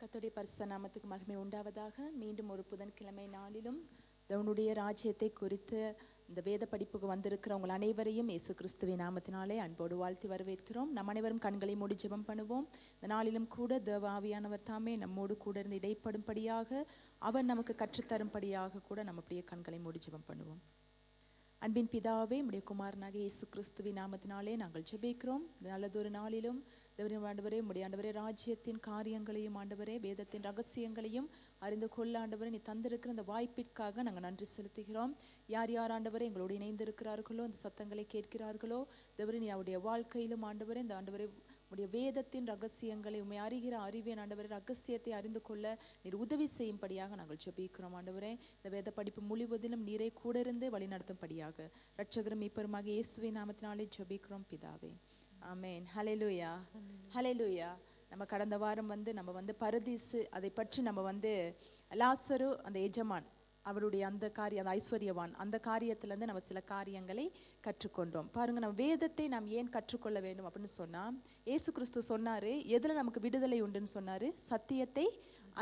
கர்த்தருடைய பரிசுத்த நாமத்துக்கு மகிமை உண்டாவதாக. மீண்டும் ஒரு புதன்கிழமை நாளிலும் தேவனுடைய ராஜ்யத்தை குறித்து இந்த வேத படிப்புக்கு வந்திருக்கிறவங்க அனைவரையும் இயேசு கிறிஸ்துவின் நாமத்தினாலே அன்போடு வாழ்த்தி வரவேற்கிறோம். நம் அனைவரும் கண்களை மூடி ஜெபம் பண்ணுவோம். இந்த நாளிலும் கூட தேவ ஆவியானவர் தாமே நம்மோடு கூட இருந்து இடைப்படும்படியாக, அவர் நமக்கு கற்றுத்தரும்படியாக கூட நம்ம அப்படியே கண்களை மூடி ஜெபம் பண்ணுவோம். அன்பின் பிதாவே, உம்முடைய குமாரனாக இயேசு கிறிஸ்துவின் நாமத்தினாலே நாங்கள் ஜெபிக்கிறோம். நல்லதொரு நாளிலும் தேவரின் ஆண்டவரே, உம்முடைய ஆண்டவரே ராஜ்யத்தின் காரியங்களையும் ஆண்டவரே வேதத்தின் ரகசியங்களையும் அறிந்து கொள்ள ஆண்டவரே நீ தந்திருக்கிற இந்த வாய்ப்பிற்காக நாங்கள் நன்றி செலுத்துகிறோம். யார் யார் ஆண்டவரே எங்களோடு இணைந்திருக்கிறார்களோ, அந்த சத்தங்களை கேட்கிறார்களோ, தேவரே நீ அவருடைய வாழ்க்கையிலும் ஆண்டவரே இந்த ஆண்டவரே உடைய வேதத்தின் ரகசியங்களை உண்மை அறிகிற அறிவின் ஆண்டவரே ரகசியத்தை அறிந்து கொள்ள நீர் உதவி செய்யும்படியாக நாங்கள் ஜெபிக்கிறோம். ஆண்டவரே இந்த வேத படிப்பு முழுவதிலும் நீரை கூட இருந்து வழி நடத்தும்படியாக இரட்சகரும் மீட்பருமாக இயேசுவின் நாமத்தினாலே ஜெபிக்கிறோம் பிதாவே, ஆமென். ஹல்லேலூயா, ஹல்லேலூயா. நம்ம கடந்த வாரம் நம்ம பரதீசு அதை பற்றி நம்ம லாசரு அந்த எஜமான் அவருடைய அந்த ஐஸ்வர்யவான் அந்த காரியத்திலேருந்து நம்ம சில காரியங்களை கற்றுக்கொண்டோம். பாருங்க, நம்ம வேதத்தை நாம் ஏன் கற்றுக்கொள்ள வேண்டும் அப்படின்னு சொன்னா, இயேசு கிறிஸ்து சொன்னாரு, எதுல நமக்கு விடுதலை உண்டுன்னு சொன்னாரு? சத்தியத்தை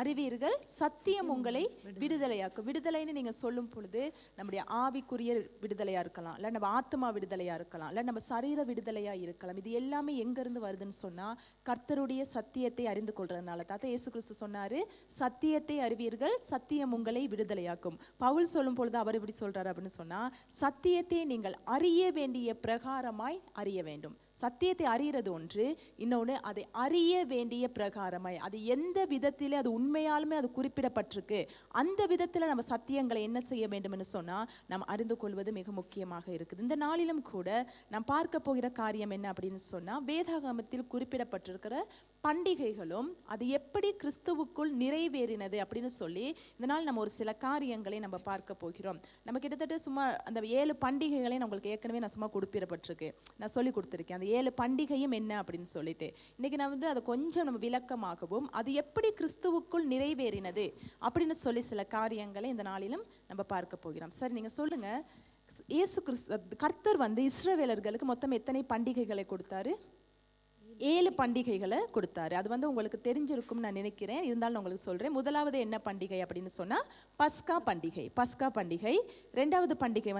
அறிவீர்கள், சத்தியம் உங்களை விடுதலையாக்கும். விடுதலைன்னு நீங்க சொல்லும் பொழுது நம்முடைய ஆவிக்குரிய விடுதலையா இருக்கலாம், இல்ல நம்ம ஆத்மா விடுதலையா இருக்கலாம், இல்ல நம்ம சரீர விடுதலையா இருக்கலாம். இது எல்லாமே எங்க இருந்து வருதுன்னு சொன்னா கர்த்தருடைய சத்தியத்தை அறிந்து கொள்றதுனால. தாத்தா இயேசு கிறிஸ்து சொன்னாரு, சத்தியத்தை அறிவீர்கள், சத்தியம் உங்களை விடுதலையாக்கும். பவுல் சொல்லும் பொழுது அவர் எப்படி சொல்றாரு அப்படின்னு சொன்னா, சத்தியத்தை நீங்கள் அறிய வேண்டிய பிரகாரமாய் அறிய வேண்டும். சத்தியத்தை அறிகிறது ஒன்று, இன்னொன்று அதை அறிய வேண்டிய பிரகாரமாய், அது எந்த விதத்திலே அது உண்மையாலுமே அது குறிப்பிடப்பட்டிருக்கு அந்த விதத்தில் நம்ம சத்தியங்களை என்ன செய்ய வேண்டும் என்று சொன்னால் நாம் அறிந்து கொள்வது மிக முக்கியமாக இருக்குது. இந்த நாளிலும் கூட நாம் பார்க்க போகிற காரியம் என்ன அப்படின்னு சொன்னால், வேதாகமத்தில் குறிப்பிடப்பட்டிருக்கிற பண்டிகைகளும் அது எப்படி கிறிஸ்துவுக்குள் நிறைவேறினது அப்படின்னு சொல்லி இந்த நாள் நம்ம ஒரு சில காரியங்களை நம்ம பார்க்க போகிறோம். நம்ம கிட்டத்தட்ட சும்மா அந்த 7 பண்டிகைகளை உங்களுக்கு ஏற்கனவே நான் சும்மா குறிப்பிடப்பட்டிருக்கு, நான் சொல்லி கொடுத்துருக்கேன். அந்த 7 பண்டிகையும் என்ன அப்படின்னு சொல்லிட்டு இன்னைக்கு நான் அதை கொஞ்சம் நம்ம விளக்கமாகவும் அது எப்படி கிறிஸ்துவுக்குள் நிறைவேறினது அப்படின்னு சொல்லி சில காரியங்களை இந்த நாளிலும் நம்ம பார்க்க போகிறோம். சரி, நீங்க சொல்லுங்க, இயேசு கிறிஸ்து கர்த்தர் இஸ்ரவேலர்களுக்கு மொத்தம் எத்தனை பண்டிகைகளை கொடுத்தாரு? 7 பண்டிகைகளை கொடுத்தாரு. அது உங்களுக்கு தெரிஞ்சிருக்கும் நான் நினைக்கிறேன், இருந்தாலும் உங்களுக்கு சொல்றேன். முதலாவது என்ன பண்டிகை அப்படின்னு சொன்னா பஸ்கா பண்டிகை. பஸ்கா பண்டிகை. 2வது பண்டிகை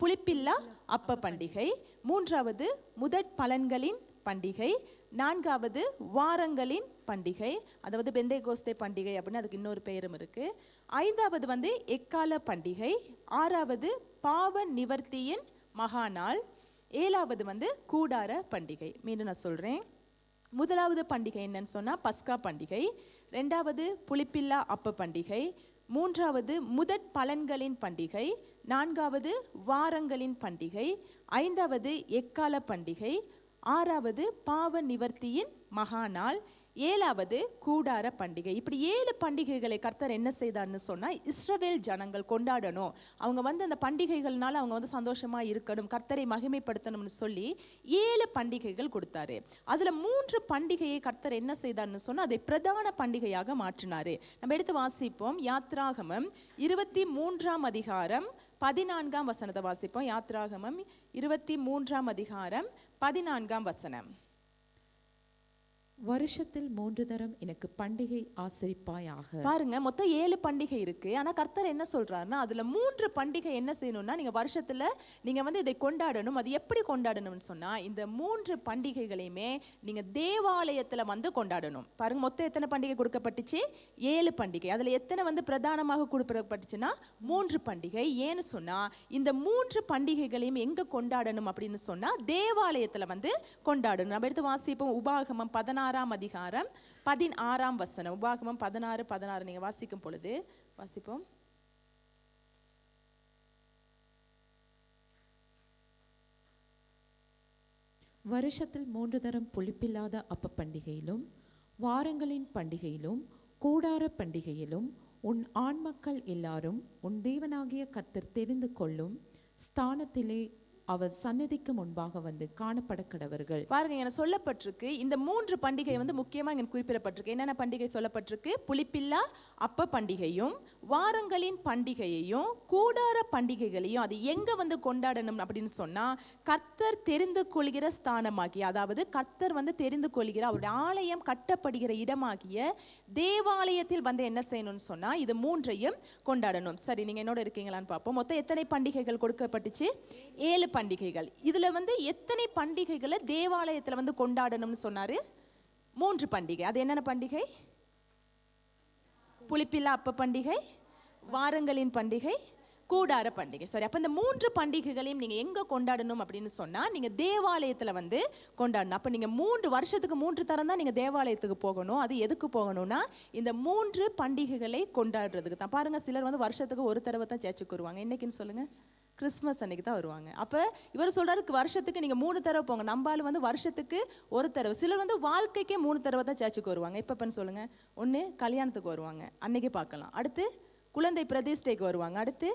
புளிப்பில்லா அப்ப பண்டிகை. 3வது முதற் பலன்களின் பண்டிகை. 4வது வாரங்களின் பண்டிகை, அதாவது பெந்தேகோஸ்தே பண்டிகை அப்படின்னு அதுக்கு இன்னொரு பெயரும் இருக்கு. 5வது எக்கால பண்டிகை. 6வது பாவ நிவர்த்தியின் மகாநாள். 7வது கூடார பண்டிகை. மீண்டும் நான் சொல்றேன், முதலாவது பண்டிகை என்னன்னு சொன்னா பஸ்கா பண்டிகை. 2வது புளிப்பில்லா அப்ப பண்டிகை. 3வது முதற் பலன்களின் பண்டிகை. 4வது வாரங்களின் பண்டிகை. 5வது எக்கால பண்டிகை. 6வது பாவ நிவர்த்தியின் மகாநாள். 7வது கூடார பண்டிகை. இப்படி 7 பண்டிகைகளை கர்த்தர் என்ன செய்தார்னு சொன்னா இஸ்ரவேல் ஜனங்கள் கொண்டாடணும், அவங்க அந்த பண்டிகைகள்னால அவங்க சந்தோஷமா இருக்கணும், கர்த்தரை மகிமைப்படுத்தணும்னு சொல்லி 7 பண்டிகைகள் கொடுத்தாரு. அதுல 3 பண்டிகையை கர்த்தர் என்ன செய்தார்னு சொன்னா அதை பிரதான பண்டிகையாக மாற்றினாரு. நம்ம எடுத்து வாசிப்போம். யாத்ராகமம் 23ஆம் அதிகாரம் 14ஆம் வசனத்தை வாசிப்போம். யாத்ராகமம் 23ஆம் அதிகாரம் 14ஆம் வசனம். வருஷத்தில் 3 தரம் எனக்கு பண்டிகை ஆசரிப்பாயாக. பாருங்க, மொத்தம் 7 பண்டிகை இருக்கு. ஆனா கர்த்தர் என்ன சொல்றாருன்னா அதுல 3 பண்டிகை என்ன செய்யணும்னா நீங்க வருஷத்துல நீங்க இதை கொண்டாடணும். அது எப்படி கொண்டாடணும்னு சொன்னா இந்த 3 பண்டிகைகளையுமே நீங்க தேவாலயத்துல கொண்டாடணும். பாருங்க, மொத்தம் எத்தனை பண்டிகை கொடுக்கப்பட்டுச்சு? 7 பண்டிகை. அதுல எத்தனை பிரதானமாக கொடுக்கப்பட்டுச்சுன்னா 3 பண்டிகை. ஏன்னு சொன்னா இந்த 3 பண்டிகைகளையும் எங்க கொண்டாடணும் அப்படின்னு சொன்னா தேவாலயத்துல கொண்டாடணும். நம்ம எடுத்து வாசிப்போம். உபாகமம் 16ஆம் அதிகாரம் 16ஆம் வசனம். உபாகமம் 16:16 நீங்க வாசிக்கும் பொழுது வாசிப்போம். வருஷத்தில் 3 தரம் புளிப்பில்லாத அப்ப பண்டிகையிலும் வாரங்களின் பண்டிகையிலும் கூடார பண்டிகையிலும் உன் ஆண்மக்கள் எல்லாரும் உன் தேவனாகிய கர்த்தர் தெரிந்து கொள்ளும் ஸ்தானத்திலே அவர் சந்நிதிக்கு முன்பாக வந்து காணப்பட கடவர்கள். பாருங்க, என சொல்லப்பட்டிருக்கு இந்த 3 பண்டிகை வந்து முக்கியமா இங்க குறிப்பிடப்பட்டிருக்கு. என்னென்ன பண்டிகை சொல்லப்பட்டிருக்கு? புளிப்பில்லா அப்ப பண்டிகையும், வாரங்களின் பண்டிகையையும், கூடார பண்டிகைகளையும். அது எங்க வந்து கொண்டாடணும் அப்படின்னு சொன்னா, கர்த்தர் தெரிந்து கொள்கிற ஸ்தானமாகிய, அதாவது கர்த்தர் வந்து தெரிந்து கொள்கிற அவருடைய ஆலயம் கட்டப்படுகிற இடமாகிய தேவாலயத்தில் வந்து என்ன செய்யணும்னு சொன்னா இது 3ஐயும் கொண்டாடணும். சரி, நீங்க என்னோட இருக்கீங்களான்னு பார்ப்போம். மொத்தம் எத்தனை பண்டிகைகள் கொடுக்கப்பட்டுச்சு? 7 பண்டிகைகள். இதுல வந்து எத்தனை பண்டிகைகளை தேவாலயத்துல வந்து கொண்டாடணும்னு சொன்னாரு? 3 பண்டிகை. அது என்னென்ன பண்டிகை? புளிப்பில்லா அப்ப பண்டிகை, வாரங்களின் பண்டிகை, கூடார பண்டிகை. சரி, அப்ப இந்த 3 பண்டிகைகளையும் நீங்க எங்க கொண்டாடணும் அப்படின்னு சொன்னா நீங்க தேவாலயத்துல வந்து கொண்டாடணும். அப்ப நீங்க 3 வருஷத்துக்கு 3 தரம் தான் நீங்க தேவாலயத்துக்கு போகணும். அது எதுக்கு போகணும்னா இந்த 3 பண்டிகைகளை கொண்டாடுறதுக்கு தான். பாருங்க, சிலர் வந்து வருஷத்துக்கு ஒரு தடவை தான் சேர்ச்சுக்கு வருவாங்க. என்னைக்குன்னு சொல்லுங்க? கிறிஸ்மஸ் அன்னைக்கு தான் வருவாங்க. அப்போ இவர் சொல்றாரு வருஷத்துக்கு நீங்கள் 3 தடவை போங்க. நம்பால் வந்து வருஷத்துக்கு ஒரு தடவை. சிலர் வந்து வாழ்க்கைக்கே 3 தடவை தான் சர்ச்சுக்கு வருவாங்க. எப்பப்பன்னு சொல்லுங்க? ஒன்று கல்யாணத்துக்கு வருவாங்க, அன்னைக்கு பார்க்கலாம். அடுத்து குழந்தை பிரதிஷ்டைக்கு வருவாங்க. அடுத்து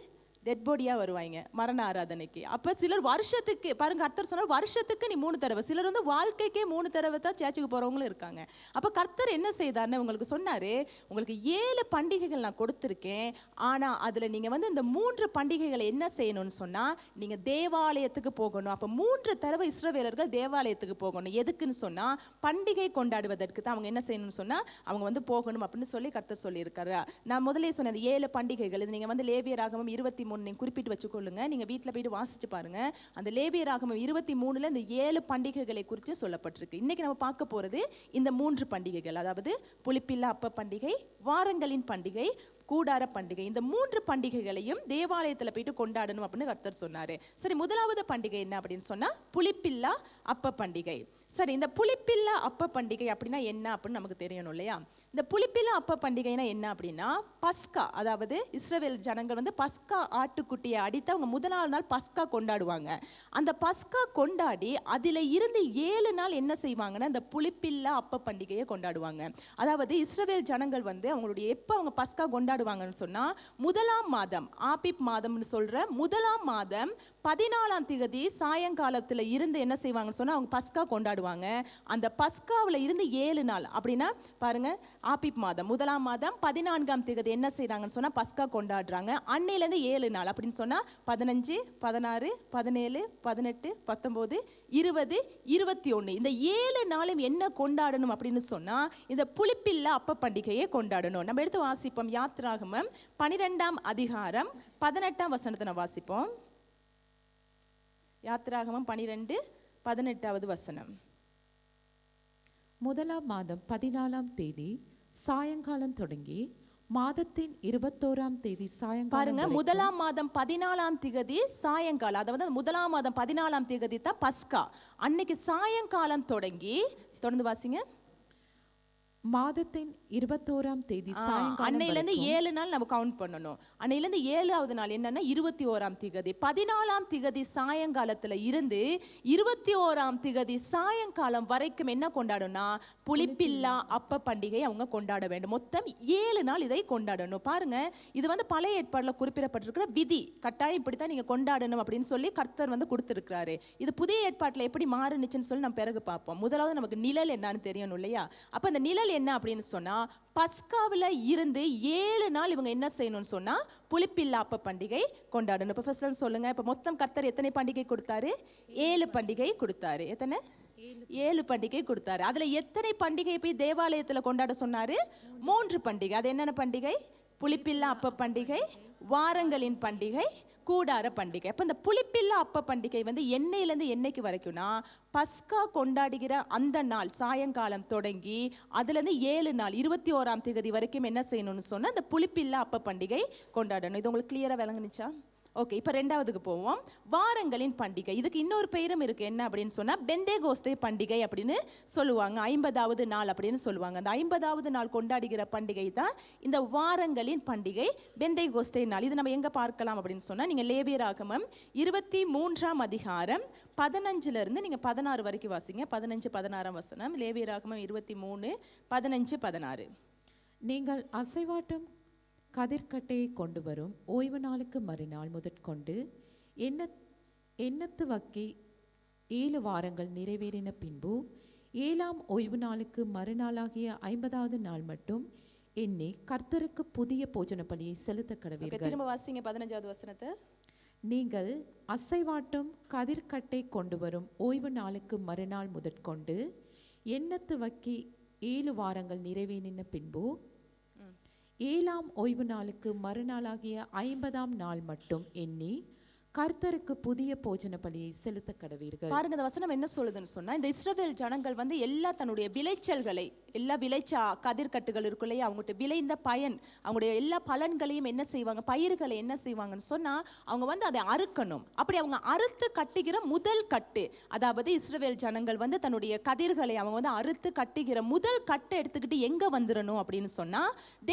டெட் பாடியாக வருவாங்க மரண ஆராதனைக்கு. அப்போ சிலர் வருஷத்துக்கு, பாருங்க கர்த்தர் சொன்னார் வருஷத்துக்கு நீ 3 தடவை. சிலர் வந்து வாழ்க்கைக்கே 3 தடவை தான் சர்ச்சுக்கு போகிறவங்களும் இருக்காங்க. அப்போ கர்த்தர் என்ன செய்தார்னு உங்களுக்கு சொன்னார், உங்களுக்கு 7 பண்டிகைகள் நான் கொடுத்துருக்கேன். ஆனால் அதில் நீங்கள் வந்து இந்த 3 பண்டிகைகளை என்ன செய்யணும்னு சொன்னால் நீங்கள் தேவாலயத்துக்கு போகணும். அப்போ 3 தடவை இஸ்ரவேலர்கள் தேவாலயத்துக்கு போகணும். எதுக்குன்னு சொன்னால் பண்டிகை கொண்டாடுவதற்கு தான் அவங்க என்ன செய்யணும்னு சொன்னால் அவங்க வந்து போகணும் அப்படின்னு சொல்லி கர்த்தர் சொல்லியிருக்காரு. நான் முதலே சொன்னேன் 7 பண்டிகைகள். இது நீங்கள் வந்து லேவியராகமம் 23 நீங்கள் குறிப்பிட்டு வச்சுக்கொள்ளுங்க. நீங்கள் வீட்டில் போயிட்டு வாசிச்சு பாருங்க. அந்த லேவியராகமம் 23 இந்த 7 பண்டிகைகளை குறித்து சொல்லப்பட்டிருக்கு. இன்னைக்கு நம்ம பார்க்க போறது இந்த 3 பண்டிகைகள், அதாவது புளிப்பில்லா அப்ப பண்டிகை, வாரங்களின் பண்டிகை, கூடார பண்டிகை. இந்த 3 பண்டிகைகளையும் தேவாலயத்தில் போயிட்டு கொண்டாடணும் அப்படின்னு கர்த்தர் சொன்னாரு. சரி, முதலாவது பண்டிகை என்ன அப்படின்னு சொன்னா புளிப்பில்லா அப்ப பண்டிகை. சரி, இந்த புளிப்பில்லா அப்ப பண்டிகை அப்படின்னா என்ன அப்படின்னு நமக்கு தெரியணும் இல்லையா? இந்த புளிப்பில்லா அப்ப பண்டிகைனா என்ன அப்படின்னா பஸ்கா, அதாவது இஸ்ரவேல் ஜனங்கள் வந்து பஸ்கா ஆட்டுக்குட்டியை அடித்து அவங்க முதலாவது நாள் பஸ்கா கொண்டாடுவாங்க. அந்த பஸ்கா கொண்டாடி அதில் இருந்து 7 நாள் என்ன செய்வாங்கன்னா இந்த புளிப்பில்லா அப்ப பண்டிகையை கொண்டாடுவாங்க. அதாவது இஸ்ரவேல் ஜனங்கள் வந்து அவங்களுடைய எப்போ அவங்க பஸ்கா கொண்டாடுவாங்கன்னு சொன்னா முதலாம் மாதம், ஆபிப் மாதம்னு சொல்ற முதலாம் மாதம் 14ஆம் தேதி சாயங்காலத்தில் இருந்து என்ன செய்வாங்கன்னு சொன்னா அவங்க பஸ்கா கொண்டாடுவாங்க. அந்த பஸ்காவில் இருந்து 7 நாள் அப்படின்னா பாருங்க, ஆபிப் மாதம் முதலாம் மாதம் 14ஆம் தேதி என்ன செய்யறாங்கன்னு சொன்னா பஸ்கா கொண்டாடுறாங்க. அன்னையிலேருந்து 7 நாள் அப்படின்னு சொன்னா 15, 16, 17, 18, 19, 20, 21 இந்த 7 நாளும் என்ன கொண்டாடணும் அப்படின்னு சொன்னா இந்த புளிப்பில்லா அப்ப பண்டிகையை கொண்டாடணும். நம்ம எடுத்து வாசிப்போம். யாத்திராகமம் 12ஆம் அதிகாரம் 18ஆம் வசனத்தை வாசிப்போம். யாத்திராகமம் 12:18 வசனம். முதலாம் மாதம் 14ஆம் தேதி சாயங்காலம் தொடங்கி மாதத்தின் 21ஆம் தேதி சாயங்காலம். பாருங்க, முதலாம் மாதம் 14ஆம் தேதி சாயங்காலம், அதாவது முதலாம் மாதம் 14ஆம் தேதி தான் பஸ்கா. அன்னைக்கு சாயங்காலம் தொடங்கி, தொடர்ந்து வாசிங்க. மாதத்தின் 21ஆம் தேதி சாயங்காலம். அன்னையிலேருந்து 7 நாள் நம்ம கவுண்ட் பண்ணணும். அன்னையிலேருந்து 7வது நாள் என்னன்னா 21ஆம் தேதி. 14ஆம் தேதி சாயங்காலத்துல இருந்து 21ஆம் தேதி சாயங்காலம் வரைக்கும் என்ன கொண்டாடணும்னா புளிப்பில்லா அப்ப பண்டிகை அவங்க கொண்டாட வேண்டும். மொத்தம் 7 நாள் இதை கொண்டாடணும். பாருங்க, இது வந்து பழைய ஏற்பாடுல குறிப்பிடப்பட்டிருக்கிற விதி, கட்டாயம் இப்படித்தான் நீங்க கொண்டாடணும் அப்படின்னு சொல்லி கர்த்தர் வந்து கொடுத்திருக்கிறாரு. இது புதிய ஏற்பாட்டுல எப்படி மாறுனுச்சுன்னு சொல்லி நம்ம பிறகு பார்ப்போம். முதலாவது நமக்கு நிழல் என்னன்னு தெரியணும் இல்லையா? அப்ப அந்த நிழல் என்ன அப்படின்னு சொன்னா பஸ்காவில் இருந்து 7 நாள் இவங்க என்ன செய்யணும்னு சொன்னா புளிப்பில்லா அப்ப பண்டிகை கொண்டாடணும். இப்போ ஃபர்ஸ்ட் சொல்லுங்க, இப்போ மொத்தம் கர்த்தர் எத்தனை பண்டிகை கொடுத்தாரு? 7 பண்டிகை கொடுத்தாரு. எத்தனை? 7 பண்டிகை கொடுத்தாரு. அதுல எத்தனை பண்டிகை போய் தேவாலயத்துல கொண்டாட சொன்னாரு? 3 பண்டிகை. அது என்னென்ன பண்டிகை? புளிப்பில்லா அப்ப பண்டிகை, வாரங்களின் பண்டிகை, கூடார பண்டிகை. அப்போ இந்த புளிப்பில்லா அப்ப பண்டிகை வந்து என்னையிலேருந்து என்னைக்கு வரைக்கும்னா பஸ்கா கொண்டாடுகிற அந்த நாள் சாயங்காலம் தொடங்கி அதுலேருந்து 7 நாள் 21ஆம் தேதி வரைக்கும் என்ன செய்யணும்னு சொன்னால் இந்த புளிப்பில்லா அப்ப பண்டிகை கொண்டாடணும். இது உங்களுக்கு கிளியராக விளங்குனுச்சா? ஓகே, இப்போ 2வதுக்கு போவோம். வாரங்களின் பண்டிகை. இதுக்கு இன்னொரு பெயரும் இருக்கு. என்ன அப்படின்னு சொன்னா பெந்தேகோஸ்தே பண்டிகை அப்படின்னு சொல்லுவாங்க. 50வது நாள் அப்படின்னு சொல்லுவாங்க. அந்த 50வது நாள் கொண்டாடுகிற பண்டிகை தான் இந்த வாரங்களின் பண்டிகை, பெந்தேகோஸ்தே நாள். இது நம்ம எங்க பார்க்கலாம் அப்படின்னு சொன்னா நீங்க லேவியராகமம் 23ஆம் அதிகாரம் 15 இருந்து நீங்க 16 வரைக்கும் வாசிங்க. 15, 16 வசனம். லேவியராகமம் 23, 15, 16. நீங்கள் அசைவாட்டும் கதிர்கட்டையை கொண்டு வரும் ஓய்வு நாளுக்கு மறுநாள் முதற்கொண்டு எண்ணத்து வக்கி 7 வாரங்கள் நிறைவேறின பின்பு 7ஆம் ஓய்வு நாளுக்கு மறுநாளாகிய 50வது நாள் மட்டும் எண்ணி கர்த்தருக்கு புதிய போஜன பலியை செலுத்த கடவீர்கள். திரும்ப வாசிங்க 15வது வசனத்தை. நீங்கள் அசைவாட்டும் கதிர்கட்டை கொண்டு வரும் ஓய்வு நாளுக்கு மறுநாள் முதற்கொண்டு எண்ணத்து வக்கி 7 வாரங்கள் நிறைவேறின பின்பு 7ஆம் ஓய்வு நாளுக்கு மறுநாளாகிய 50ஆம் நாள் மட்டும் எண்ணி கர்த்தருக்கு புதிய போஜன பலியை செலுத்த கடவீர்கள். பாருங்க, இந்த வசனம் என்ன சொல்லுதுன்னு சொன்னா, இந்த இஸ்ரவேல் ஜனங்கள் வந்து எல்லா தன்னுடைய விளைச்சல்களை, எல்லா விளைச்சா கதிர்கட்டுகள் இருக்குல்லையே, அவங்ககிட்ட விளைந்த பயன், அவங்களுடைய எல்லா பலன்களையும் என்ன செய்வாங்க, பயிர்களை என்ன செய்வாங்கன்னு சொன்னா, அவங்க வந்து அதை அறுக்கணும். அப்படி அவங்க அறுத்து கட்டுகிற முதல் கட்டு, அதாவது இஸ்ரவேல் ஜனங்கள் வந்து தன்னுடைய கதிர்களை அவங்க வந்து அறுத்து கட்டுகிற முதல் கட்டை எடுத்துக்கிட்டு எங்க வந்துடணும் அப்படின்னு சொன்னா,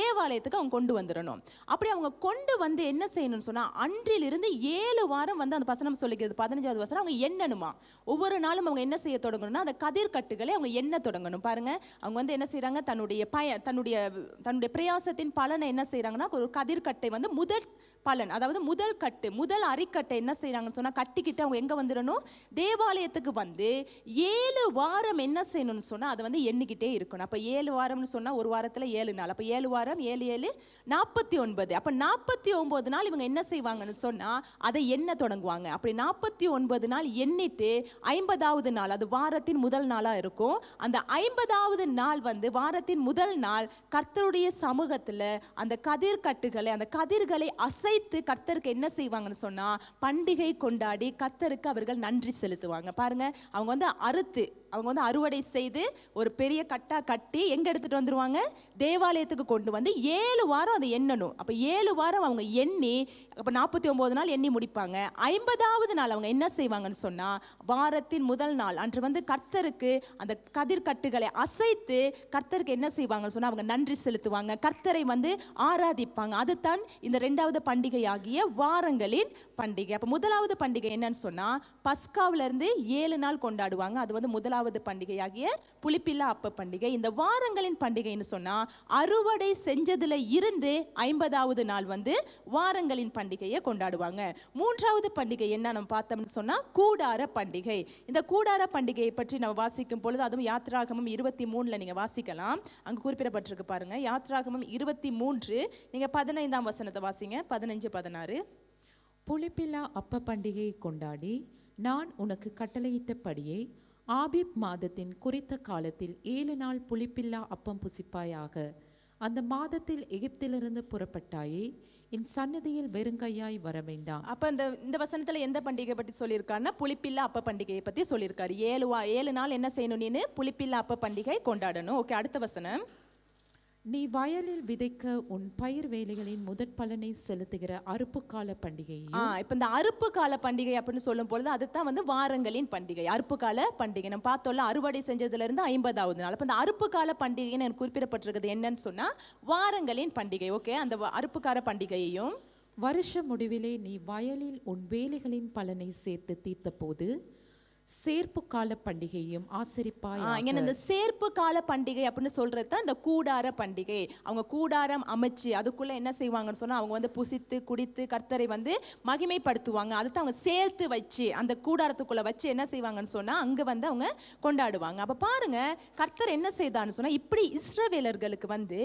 தேவாலயத்துக்கு அவங்க கொண்டு வந்துடணும். அப்படி அவங்க கொண்டு வந்து என்ன செய்யணும்னு சொன்னா, அன்றிலிருந்து 7 வாரம் வந்து அந்த வசனம் சொல்லிக்கிறது 15வது வசனம், அவங்க எண்ணணுமா. ஒவ்வொரு நாளும் அவங்க என்ன செய்ய தொடங்கணும்னா, அந்த கதிர் கட்டுகளை அவங்க எண்ண தொடங்கணும். பாருங்க, அவங்க வந்து என்ன செய்யறாங்க, தன்னுடைய பிரயாசத்தின் பலனை என்ன செய்யறாங்கன்னா, ஒரு கதிர்கட்டை வந்து முதல் பலன், அதாவது முதல் கட்டு, முதல் அரிக்கட்டை என்ன செய்யறாங்கன்னு சொன்னா கட்டிக்கிட்டு அவங்க எங்க வந்துடணும், தேவாலயத்துக்கு வந்து 7 வாரம் என்ன செய்யணும்னு சொன்னா அதை வந்து எண்ணிக்கிட்டே இருக்கணும். அப்ப 7 வாரம்னு சொன்னா ஒரு வாரத்துல 7 நாள், அப்ப 7 வாரம் 7 7 49, அப்ப 49 நாள் இவங்க என்ன செய்வாங்கன்னு சொன்னா அதை எண்ண தொடங்குவாங்க. அப்படி 49 நாள் எண்ணிட்டு 50வது நாள், அது வாரத்தின் முதல் நாளா இருக்கும். அந்த 50வது நாள் வந்து வாரத்தின் முதல் நாள் கர்த்தருடைய சமூகத்துல அந்த கதிர்கட்டுகளை, அந்த கதிர்களை அசைத்து கர்த்தருக்கு என்ன செய்வாங்கன்னு சொன்னா பண்டிகை கொண்டாடி கர்த்தருக்கு அவர்கள் நன்றி செலுத்துவாங்க. பாருங்க, அவங்க வந்து அவங்க வந்து அறுவடை செய்து ஒரு பெரிய கட்டா கட்டி எங்க எடுத்துட்டு வந்துருவாங்க, தேவாலயத்துக்கு கொண்டு வந்து 7 வாரம் அதை எண்ணணும். அப்ப 7 வாரம் அவங்க எண்ணி, அப்ப 49 நாள் எண்ணி முடிப்பாங்க. 50வது நாள் அவங்க என்ன செய்வாங்கன்னு சொன்னா, வாரத்தின் முதல் நாள் அன்று வந்து கர்த்தருக்கு அந்த கதிர்கட்டுகளை அசைத்து கர்த்தருக்கு என்ன செய்வாங்கன்னு சொன்னா அவங்க நன்றி செலுத்துவாங்க, கர்த்தரை வந்து ஆராதிப்பாங்க. அதுதான் இந்த 2வது பண்டிகையாகிய வாரங்களின் பண்டிகை. அப்ப முதலாவது பண்டிகை என்னன்னு சொன்னா, பஸ்காவில இருந்து 7 நாள் கொண்டாடுவாங்க. அது வந்து முதலாவது பண்டிகையாகிய புளிப்பில்லா அப்ப பண்டிகை. இந்த வாரங்களின் பண்டிகைன்னு சொன்னா அறுவடை செஞ்சதுல இருந்து 50வது நாள் வந்து வாரங்களின் பண்டிகையை கொண்டாடுவாங்க. 3வது பண்டிகை என்ன நம்ம பார்த்தோம்னு சொன்னா கூடார பண்டிகை. இந்த கூடார பண்டிகையை பற்றி நம்ம வாசிக்கும் பொழுது, அதுவும் யாத்ராகமம் 23ல நீங்க வாசிக்கலாம், அங்க குறிப்பிடப்பட்டிருக்கு பாருங்க. யாத்ராகமம் 23 நீங்க 15ஆம் வசனத்தை வாசிங்க, 15 16. புளிப்பில்லா அப்ப பண்டிகையை கொண்டாடி நான் உனக்கு கட்டளையிட்டபடியே ஆபீப் மாதத்தின் குறித்த காலத்தில் 7 நாள் புளிப்பில்லா அப்பம் புசிப்பாயாக. அந்த மாதத்தில் எகிப்திலிருந்து புறப்பட்டாயே, என் சன்னதியில் வெறுங்கையாய் வர வேண்டாம். அப்ப இந்த வசனத்துல எந்த பண்டிகை பற்றி சொல்லியிருக்காருன்னா, புளிப்பில்லா அப்ப பண்டிகையை பத்தி சொல்லியிருக்காரு. 7 நாள் என்ன செய்யணும், நீனு புளிப்பில்லா அப்ப பண்டிகை கொண்டாடணும். ஓகே, அடுத்த வசனம். நீ வயலில் விதைக்க உன் பயிர் வேலைகளின் முதற் பலனை செலுத்துகிற அறுப்பு கால பண்டிகையும். இப்ப இந்த அறுப்பு கால பண்டிகை அப்படின்னு சொல்லும் பொழுது அதுதான் வந்து வாரங்களின் பண்டிகை, அறுப்பு கால பண்டிகை. நம்ம பார்த்தோம்ல, அறுவடை செஞ்சதுல இருந்து 50வது நாள். அப்ப இந்த அறுப்பு கால பண்டிகைன்னு எனக்கு குறிப்பிடப்பட்டிருக்கிறது என்னன்னு சொன்னா வாரங்களின் பண்டிகை. ஓகே, அந்த அறுப்பு கால பண்டிகையையும் வருஷ முடிவிலே நீ வயலில் உன் வேலைகளின் பலனை சேர்த்து தீர்த்த போது சேர்ப்பு கால பண்டிகையும் ஆசரிப்பாய். இந்த சேர்ப்பு கால பண்டிகை அப்படின்னு சொல்றது தான் இந்த கூடார பண்டிகை. அவங்க கூடாரம் அமைச்சு அதுக்குள்ள என்ன செய்வாங்கன்னு சொன்னா அவங்க வந்து புசித்து குடித்து கர்த்தரை வந்து மகிமைப்படுத்துவாங்க. அதுதான் அவங்க சேர்த்து வச்சு அந்த கூடாரத்துக்குள்ள வச்சு என்ன செய்வாங்கன்னு சொன்னா அங்க வந்து அவங்க கொண்டாடுவாங்க. அப்ப பாருங்க, கர்த்தர் என்ன செய்தான்னு சொன்னா இப்படி இஸ்ரவேலர்களுக்கு வந்து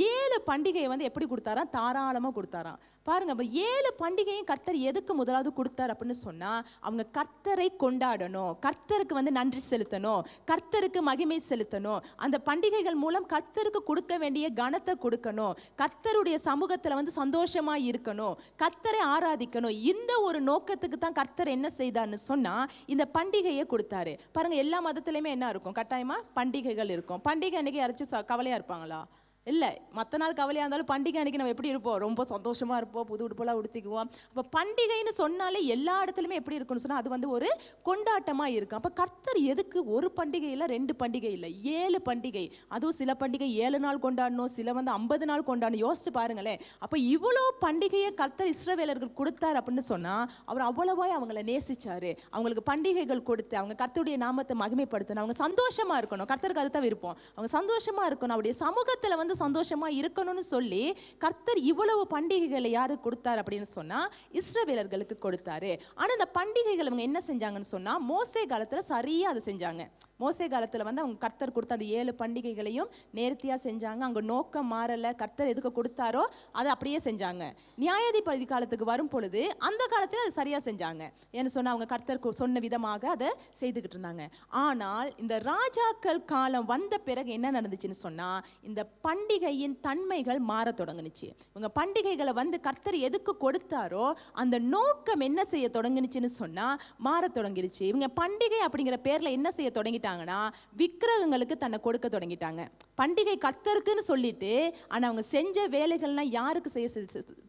7 பண்டிகையை வந்து எப்படி கொடுத்தாராம், தாராளமா கொடுத்தாராம். பாருங்க, அப்ப 7 பண்டிகையும் கர்த்தர் எதுக்கு முதலாவது கொடுத்தார் அப்படின்னு சொன்னா அவங்க கர்த்தரை கொண்டாடணும், கர்த்தருக்கு வந்து நன்றி செலுத்தணும், கர்த்தருக்கு மகிமை செலுத்தணும். அந்த பண்டிகைகள் மூலம் கர்த்தருக்கு கொடுக்க வேண்டிய கனத்தை கொடுக்கணும், கர்த்தருடைய சமூகத்துல வந்து சந்தோஷமா இருக்கணும், கர்த்தரை ஆராதிக்கணும். இந்த ஒரு நோக்கத்துக்கு தான் கர்த்தர் என்ன செய்தார்னு சொன்னா இந்த பண்டிகையை கொடுத்தாரு. பாருங்க, எல்லா மதத்திலயுமே என்ன இருக்கும், கட்டாயமா பண்டிகைகள் இருக்கும். பண்டிகை அன்னைக்கு யாராச்சும் கவலையா இருப்பாங்களா? இல்லை, மற்ற நாள் கவலையாக இருந்தாலும் பண்டிகை அன்றைக்கி நம்ம எப்படி இருப்போம், ரொம்ப சந்தோஷமாக இருப்போம், புது உடுப்பெல்லாம் உடுத்திக்குவோம். அப்போ பண்டிகைன்னு சொன்னாலே எல்லா இடத்துலையுமே எப்படி இருக்குன்னு சொன்னால் அது வந்து ஒரு கொண்டாட்டமாக இருக்கும். அப்போ கர்த்தர் எதுக்கு ஒரு பண்டிகை இல்லை, 2 பண்டிகை இல்லை, 7 பண்டிகை, அதுவும் சில பண்டிகை 7 நாள் கொண்டாடணும், சில வந்து 50 நாள் கொண்டாடணும். யோசிச்சு பாருங்களேன். அப்போ இவ்வளோ பண்டிகையை கர்த்தர் இஸ்ரவேலர்கள் கொடுத்தார் அப்படின்னு சொன்னால் அவர் அவ்வளவாய் அவங்கள நேசிச்சாரு. அவங்களுக்கு பண்டிகைகள் கொடுத்து அவங்க கர்த்தருடைய நாமத்தை மகிமைப்படுத்தணும், அவங்க சந்தோஷமாக இருக்கணும். கர்த்தருக்கு அதுதான் விருப்பம், அவங்க சந்தோஷமாக இருக்கணும், அவருடைய சமூகத்தில் வந்து வந்து சந்தோஷமா இருக்கணும்னு சொல்லி கர்த்தர் இவ்வளவு பண்டிகைகளை யாரு கொடுத்தாரு அப்படின்னு சொன்னா இஸ்ரவேலர்களுக்கு கொடுத்தாரு. ஆனா இந்த பண்டிகைகள் அவங்க என்ன செஞ்சாங்கன்னு சொன்னா மோசே காலத்துல சரியா அதை செஞ்சாங்க. மோசே காலத்துல வந்து அவங்க கர்த்தர் கொடுத்த அந்த 7 பண்டிகைகளையும் நேர்த்தியா செஞ்சாங்க. அவங்க நோக்கம் மாறல, கர்த்தர் எதுக்கு கொடுத்தாரோ அதை அப்படியே செஞ்சாங்க. நியாயாதிபதி காலத்துக்கு வரும் பொழுது அந்த காலத்துல அதை சரியா செஞ்சாங்க. ஏன்னு சொன்னா அவங்க கர்த்தர் சொன்ன விதமாக அதை செய்துகிட்டு இருந்தாங்க. ஆனால் இந்த ராஜாக்கள் காலம் வந்த பிறகு என்ன நடந்துச்சுன்னு சொன்னா இந்த பண்டிகையின் தன்மைகள் மாற தொடங்குனுச்சு. இவங்க பண்டிகைகளை வந்து கர்த்தர் எதுக்கு கொடுத்தாரோ அந்த நோக்கம் என்ன செய்ய தொடங்குனுச்சுன்னு சொன்னா மாற தொடங்கிருச்சு. இவங்க பண்டிகை அப்படிங்கிற பேர்ல என்ன செய்ய தொடங்கிட்டாங்கன்னா விக்கிரகங்களுக்கு தன்னை கொடுக்க தொடங்கிட்டாங்க. பண்டிகை கர்த்தருக்குன்னு சொல்லிட்டு ஆனா அவங்க செஞ்ச வேலைகள்லாம் யாருக்கு செய்ய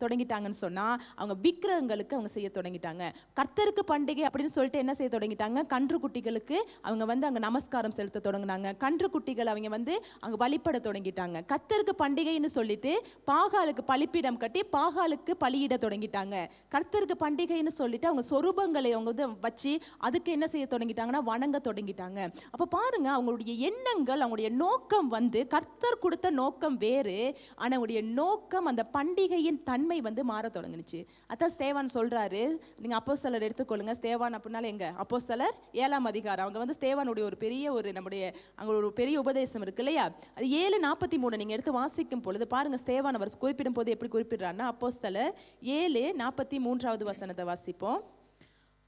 தொடங்கிட்டாங்கன்னு சொன்னா அவங்க விக்கிரகங்களுக்கு அவங்க செய்ய தொடங்கிட்டாங்க. கர்த்தருக்கு பண்டிகை அப்படின்னு சொல்லிட்டு என்ன செய்ய தொடங்கிட்டாங்க, கன்று குட்டிகளுக்கு அவங்க வந்து அங்க நமஸ்காரம் செலுத்த தொடங்கினாங்க. கன்று குட்டிகள் அவங்க வந்து அங்க வழிபட தொடங்கிட்டாங்க. கர்த்தருக்கு பண்டிகைன்னு சொல்லிட்டு பாகாலுக்கு பலிப்பீடம் கட்டி பாகாலுக்கு பலியிட தொடங்கிட்டாங்க. கர்த்தருக்கு பண்டிகைன்னு சொல்லிட்டு அவங்க சொரூபங்களை அவங்க வந்து வச்சு அதுக்கு என்ன செய்ய தொடங்கிட்டாங்கன்னா வணங்க தொடங்கிட்டாங்க. அப்ப பாருங்க அவங்களுடைய எண்ணங்கள் அவங்களுடைய நோக்கம் வந்து கர்த்தர் கொடுத்த நோக்கம் வேறு. ஆனா அவங்களுடைய நோக்கம் அந்த பண்டிகையின் தன்மை வந்து மாற தொடங்குச்சு. அதான் ஸ்தேவான் சொல்றாரு, நீங்க அப்போஸ்தலர் எடுத்துக்கொள்ளுங்க. ஸ்தேவான் அப்படின்னால எங்க அப்போஸ்தலர் 7ஆம் அதிகாரம். அவங்க வந்து ஸ்தேவானுடைய ஒரு பெரிய ஒரு நம்முடைய அங்க ஒரு பெரிய உபதேசம் இருக்கு இல்லையா, அது 7:43 நீங்க எடுத்து வாசிக்கும் பொழுது பாருங்க ஸ்தேவான் அவர் குறிப்பிடும் போது எப்படி குறிப்பிடுறாருன்னா அப்போஸ்தலர் 7:43 வசனத்தை வாசிப்போம்.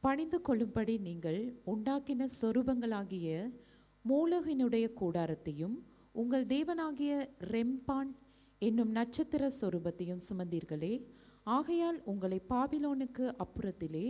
பணிந்து கொள்ளும்படி நீங்கள் உண்டாக்கின சொரூபங்களாகிய மோலோகினுடைய கூடாரத்தையும் உங்கள் தேவனாகிய ரெம்பான் என்னும் நட்சத்திர சொரூபத்தையும் சுமந்தீர்களே, ஆகையால் உங்களை பாபிலோனுக்கு அப்புறத்திலே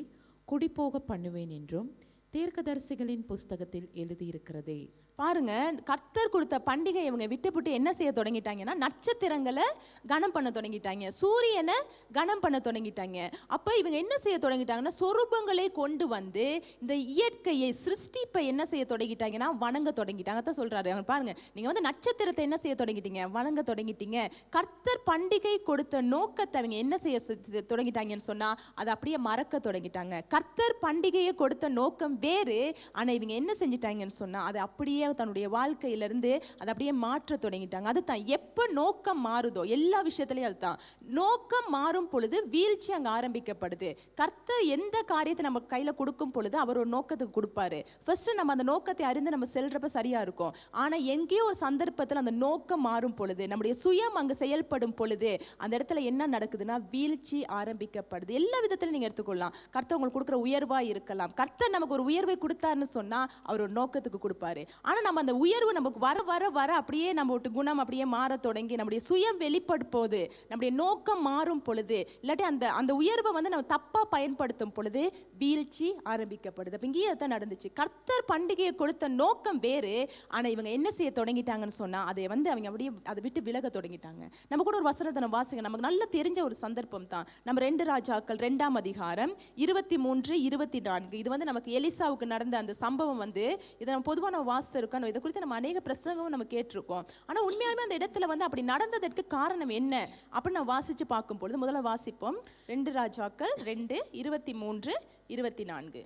குடிபோக பண்ணுவேன் என்றும் தீர்க்கதரிசிகளின் புஸ்தகத்தில் எழுதியிருக்கிறதே. பாருங்க கர்த்தர் கொடுத்த பண்டிகை இவங்க விட்டுப்புட்டு என்ன செய்ய தொடங்கிட்டாங்கன்னா நட்சத்திரங்களை கனம் பண்ண தொடங்கிட்டாங்க, சூரியனை கனம் பண்ண தொடங்கிட்டாங்க. அப்ப இவங்க என்ன செய்ய தொடங்கிட்டாங்கன்னா சொரூபங்களை கொண்டு வந்து இந்த இயற்கையை சிருஷ்டிப்பை என்ன செய்ய தொடங்கிட்டாங்கன்னா வணங்க தொடங்கிட்டாங்க. தான் சொல்றாரு அவங்க பாருங்க, நீங்க வந்து நட்சத்திரத்தை என்ன செய்ய தொடங்கிட்டீங்க, வணங்க தொடங்கிட்டீங்க. கர்த்தர் பண்டிகை கொடுத்த நோக்கத்தை அவங்க என்ன செய்ய தொடங்கிட்டாங்கன்னு சொன்னா அதை அப்படியே மறக்க தொடங்கிட்டாங்க. கர்த்தர் பண்டிகையை கொடுத்த நோக்கம் வேறு, ஆனா இவங்க என்ன செஞ்சிட்டாங்கன்னு சொன்னா அதை அப்படியே தன்னுடைய வாழ்க்கையிலிருந்து அதை அப்படியே மாற்ற தொடங்கிட்டாங்க. அதுதான் எப்ப நோக்கம் மாறுதோ எல்லா விஷயத்திலையும் அதுதான் நோக்கம் மாறும் பொழுது வீழ்ச்சி அங்க ஆரம்பிக்கப்படுது. கர்த்தர் எந்த காரியத்தை நம்ம கையில கொடுக்கும் பொழுது அவர் ஒரு நோக்கத்துக்கு கொடுப்பாரு. ஃபர்ஸ்ட் நம்ம அந்த நோக்கத்தை அறிந்து நம்ம செல்றப்ப சரியா இருக்கும். ஆனா எங்கேயோ ஒரு சந்தர்ப்பத்தில் அந்த நோக்கம் மாறும் பொழுது நம்முடைய சுயம் அங்க செயல்படும் பொழுது அந்த இடத்துல என்ன நடக்குதுன்னா வீழ்ச்சி ஆரம்பிக்கப்படுது. எல்லா விதத்திலும் நீங்க எடுத்துக்கொள்ளலாம். கர்த்தர் உங்களுக்கு கொடுக்குற உயர்வா இருக்கலாம். கர்த்தர் நமக்கு ஒரு உயர்வை கொடுத்தாருன்னு சொன்னா அவர் ஒரு நோக்கத்துக்கு கொடுப்பாரு. ஆனா நம்ம அந்த உயர்வு நமக்கு வர வர வர அப்படியே நம்ம குணம் அப்படியே மாற தொடங்கி நம்முடைய சுயம் வெளிப்படும் போது நம்முடைய நோக்கம் மாறும் பொழுது இல்லாட்டி அந்த அந்த உயர்வை வந்து நம்ம தப்பா பயன்படுத்தும் பொழுது வீழ்ச்சி ஆரம்பிக்கப்படுது. அப்ப இங்கேயே தான் நடந்துச்சு. கர்த்தர் பண்டிகையை கொடுத்த நோக்கம் வேறு, ஆனா இவங்க என்ன செய்ய தொடங்கிட்டாங்கன்னு சொன்னா அதை வந்து அவங்க அப்படியே அதை விட்டு விலக தொடங்கிட்டாங்க. நம்ம கூட ஒரு வசனத்தை நம்ம வாசிக்க நமக்கு நல்லா தெரிஞ்ச ஒரு சந்தர்ப்பம் தான். நம்ம 2 ராஜாக்கள் 2ஆம் அதிகாரம் 23-24 இது வந்து நமக்கு எலிசாவுக்கு நடந்த அந்த சம்பவம் வந்து இதை நம்ம பொதுவாக நம்ம வாசித்து இருக்கோம். இதை குறித்து நம்ம அநேக பிரசங்கமும் நம்ம கேட்டிருக்கோம். ஆனா உண்மையாலுமே அந்த இடத்துல வந்து அப்படி நடந்ததற்கு காரணம் என்ன அப்படின்னு நம்ம வாசிச்சு பார்க்கும் பொழுது முதல்ல வாசிப்போம். 2 ராஜாக்கள் 2:23-24.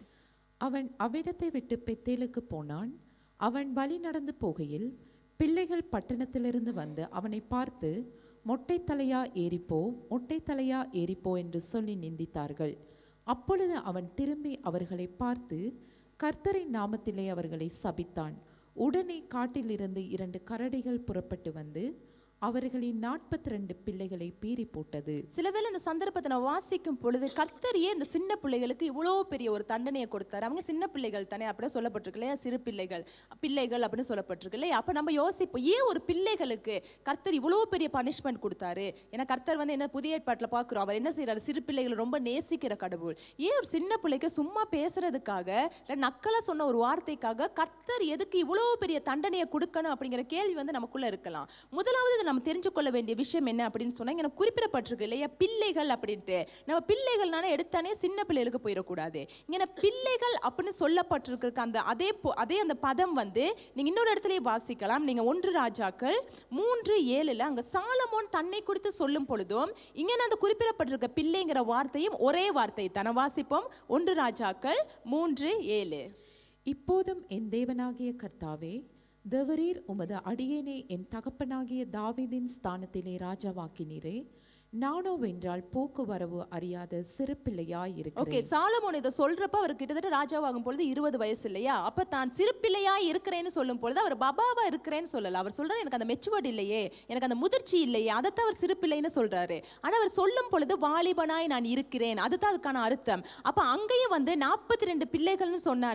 அவன் அவ்விடத்தை விட்டு பெத்தேலுக்கு போனான். அவன் வழி நடந்து போகையில் பிள்ளைகள் பட்டணத்திலிருந்து வந்து அவனை பார்த்து மொட்டை தலையா ஏறிப்போ, மொட்டை தலையா ஏறிப்போ என்று சொல்லி நிந்தித்தார்கள். அப்பொழுது அவன் திரும்பி அவர்களை பார்த்து கர்த்தரின் நாமத்திலே அவர்களை சபித்தான். உடனே காட்டிலிருந்து 2 கரடிகள் புறப்பட்டு வந்து அவர்களின் 42 பிள்ளைகளை பீறி போட்டது. சிலவேளை இந்த சந்தர்ப்பத்தை நான் வாசிக்கும் பொழுது கர்த்தரியே இந்த சின்ன பிள்ளைகளுக்கு இவ்வளோ பெரிய ஒரு தண்டனையை கொடுத்தாரு. அவங்க சின்ன பிள்ளைகள் தானே அப்படியே சொல்லப்பட்டிருக்கு இல்லையா, சிறு பிள்ளைகள் அப்படின்னு சொல்லப்பட்டிருக்கு இல்லையா. அப்போ நம்ம யோசிப்போம் ஏன் ஒரு பிள்ளைகளுக்கு கர்த்தர் இவ்வளோ பெரிய பனிஷ்மெண்ட் கொடுத்தாரு. ஏன்னா கர்த்தர் வந்து என்ன புதிய ஏற்பாட்டில் பார்க்குறோம், அவர் என்ன செய்யறாரு, சிறு பிள்ளைகளை ரொம்ப நேசிக்கிற கடவுள். ஏன் ஒரு சின்ன பிள்ளைக்கு சும்மா பேசுறதுக்காக இல்லை நக்கலா சொன்ன ஒரு வார்த்தைக்காக கர்த்தர் எதுக்கு இவ்வளோ பெரிய தண்டனையை கொடுக்கணும் அப்படிங்கிற கேள்வி வந்து நமக்குள்ள இருக்கலாம். முதலாவது நம்ம தெரிஞ்சு கொள்ள வேண்டிய விஷயம் என்ன அப்படின்னு சொன்னா இங்க குறிப்பிடப்பட்டிருக்கு இல்லையா பிள்ளைகள் அப்படின்ட்டு. நம்ம பிள்ளைகள்னால எடுத்தானே சின்ன பிள்ளைகளுக்கு போயிடக்கூடாது. இங்க பிள்ளைகள் அப்படின்னு சொல்லப்பட்டிருக்க அந்த அதே அந்த பதம் வந்து நீங்க இன்னொரு இடத்துலயே வாசிக்கலாம். நீங்க 1 ராஜாக்கள் 3:7 அங்க சாலமோன் தன்னை குறித்து சொல்லும் பொழுதும் இங்க அந்த குறிப்பிடப்பட்டிருக்க பிள்ளைங்கிற வார்த்தையும் ஒரே வார்த்தை தான. வாசிப்போம் 1 ராஜாக்கள் 3:7. இப்போதும் என் தேவனாகிய கர்த்தாவே, தேவரீர் உமது அடியேனை என் தகப்பனாகிய தாவீதின் ஸ்தானத்திலே ராஜாவாக்கினீரே, நானோ வென்றால் போக்குவரவு அறியாத சிறு பிள்ளையாய் இருக்கிறேன். ஓகே, சாலமோன் இதை சொல்றப்ப அவர் கிட்டத்தட்ட ராஜாவாகும் பொழுது 20 வயசு இல்லையா? அப்ப தான் சிறு பிள்ளையாய் இருக்கிறேன்னு சொல்லும் பொழுது அவர் பாபாவா இருக்கிறேன்னு சொல்லல. அவர் சொல்றாரு எனக்கு அந்த மெச்சுவர்ட் இல்லையே, எனக்கு அந்த முதிர்ச்சி இல்லையே, அதைத்தான் அவர் சிறு பிள்ளைன்னு சொல்றாரு. ஆனா அவர் சொல்லும் பொழுது வாலிபனாய் நான் இருக்கிறேன், அதுதான் அதுக்கான அர்த்தம். அப்ப அங்கேயும் வந்து 42 பிள்ளைகள்னு சொன்னா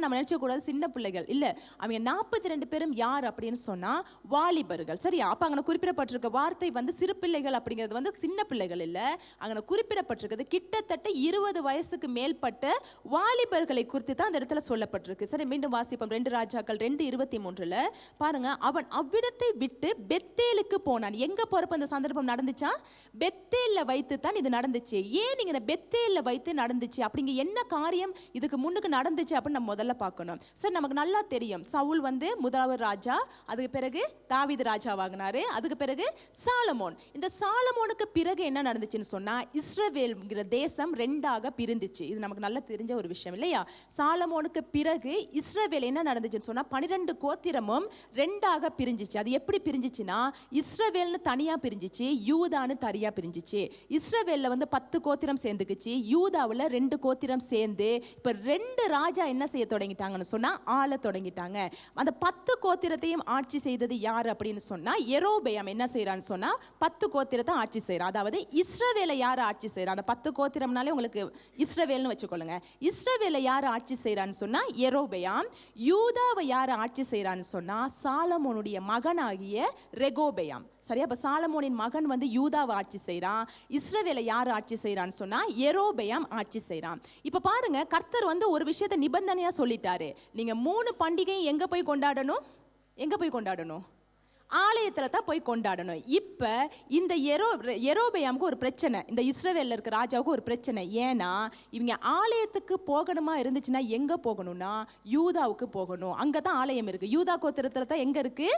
நம்ம நினைச்ச கூடாது சின்ன பிள்ளைகள் இல்ல, அவங்க 42 பேரும் யார் அப்படின்னு சொன்னா வாலிபர்கள். சரியா? அப்ப அங்க குறிப்பிடப்பட்டிருக்க வார்த்தை வந்து சிறு பிள்ளைகள் அப்படிங்கிறது வந்து சின்ன பிள்ளைகள் இல்ல, அங்க குறிப்பிடப்பட்டிருக்கிறது கிட்டத்தட்ட 20 வயசுக்கு மேற்பட்ட வாலிபர்களை குறித்து தான் அந்த இடத்துல சொல்லப்பட்டிருக்கு. சரி, மீண்டும் வாசிப்போம். 2 ராஜாக்கள் 2:23 பாருங்க. அவன் அவ்விடத்தை விட்டு பெத்தேலுக்கு போனான். எங்க போறப்ப அந்த சந்தர்ப்பம் நடந்துச்சா? பெத்தேல்ல வைத்து தான் இது நடந்துச்சு. ஏன் நீங்க பெத்தேல்ல வைத்து நடந்துச்சு அப்படிங்க என்ன காரியம் இதுக்கு முன்னுக்கு நடந்துச்சு அப்படின்னு நம்ம முதல்ல பார்க்கணும். சரி, நமக்கு நல்லா தெரியும் சவுல் வந்து முதலாவது ராஜா, அதுக்கு பிறகு தாவீது ராஜாவாகினாரு, அதுக்கு பிறகு சாலமோன். இந்த சாலமோனுக்கு பிறகு என்ன நடந்துச்சுன்னு சொன்னா இஸ்ரவேல்ங்கிற தேசம் 2ஆக பிரிந்துச்சு. இது நமக்கு நல்லா தெரிஞ்ச ஒரு விஷயம் இல்லையா? சாலமோனுக்கு பிறகு இஸ்ரவேல் என்ன நடந்துச்சுன்னு சொன்னா 12 கோத்திரமும் 2ஆக பிரிஞ்சிச்சு. அது எப்படி பிரிஞ்சிச்சுன்னா இஸ்ரவேல்னு தனியா பிரிஞ்சிச்சு, யூதான்னு தனியா பிரிஞ்சிச்சு. இஸ்ரவேல்ல வந்து 10 கோத்திரம் சேர்ந்துக்குச்சு, யூதாவில் 2 கோத்திரம் சேர்ந்து இப்ப 2 ராஜா என்ன செய்ய தொடங்கிட்டாங்கன்னு சொன்னா ஆள தொடங்கிட்டாங்க. அந்த 10 கோத்திரத்தையும் ஆட்சி செய்தது யார் அப்படின்னு சொன்னா யெரொபெயாம் என்ன செய்யறான்னு சொன்னா 10 கோத்திரத்தை ஆட்சி செய்யறான். அதாவது இஸ்ரவேலை யார் ஆட்சி செய்யறா? அந்த 10 கோத்திரம்னாலே உங்களுக்கு இஸ்ரவேல்னு வச்சுக்கொள்ளுங்க. இஸ்ரவேலை யார் ஆட்சி செய்யறான்னு சொன்னா யெரொபெயாம். யூதாவை யார் ஆட்சி செய்யறான்னு சொன்னா சாலமோனுடைய மகனாகிய ரெகோபெயாம். சரியா? அப்ப சாலமோனின் மகன் வந்து யூதாவை ஆட்சி செய்யறான். இஸ்ரவேலை யார் ஆட்சி செய்யறான்னு சொன்னா யெரொபெயாம் ஆட்சி செய்யறான். இப்ப பாருங்க, கர்த்தர் வந்து ஒரு விஷயத்தை நிபந்தனையா சொல்லிட்டாரு. நீங்க 3 பண்டிகையும் எங்க போய் கொண்டாடணும்? எங்க போய் கொண்டாடணும்? ஆலயத்துல தான் போய் கொண்டாடணும். இப்ப இந்த யெரொபெயாமுக்கு ஒரு பிரச்சனை, இந்த இஸ்ரவேல்ல இருக்க ராஜாவுக்கு ஒரு பிரச்சனை. ஏன்னா இவங்க ஆலயத்துக்கு போகணுமா இருந்துச்சுன்னா எங்க போகணும்னா யூதாவுக்கு போகணும். அங்கதான் ஆலயம் இருக்கு. யூதா கோத்திரத்துல தான் எங்க இருக்கு?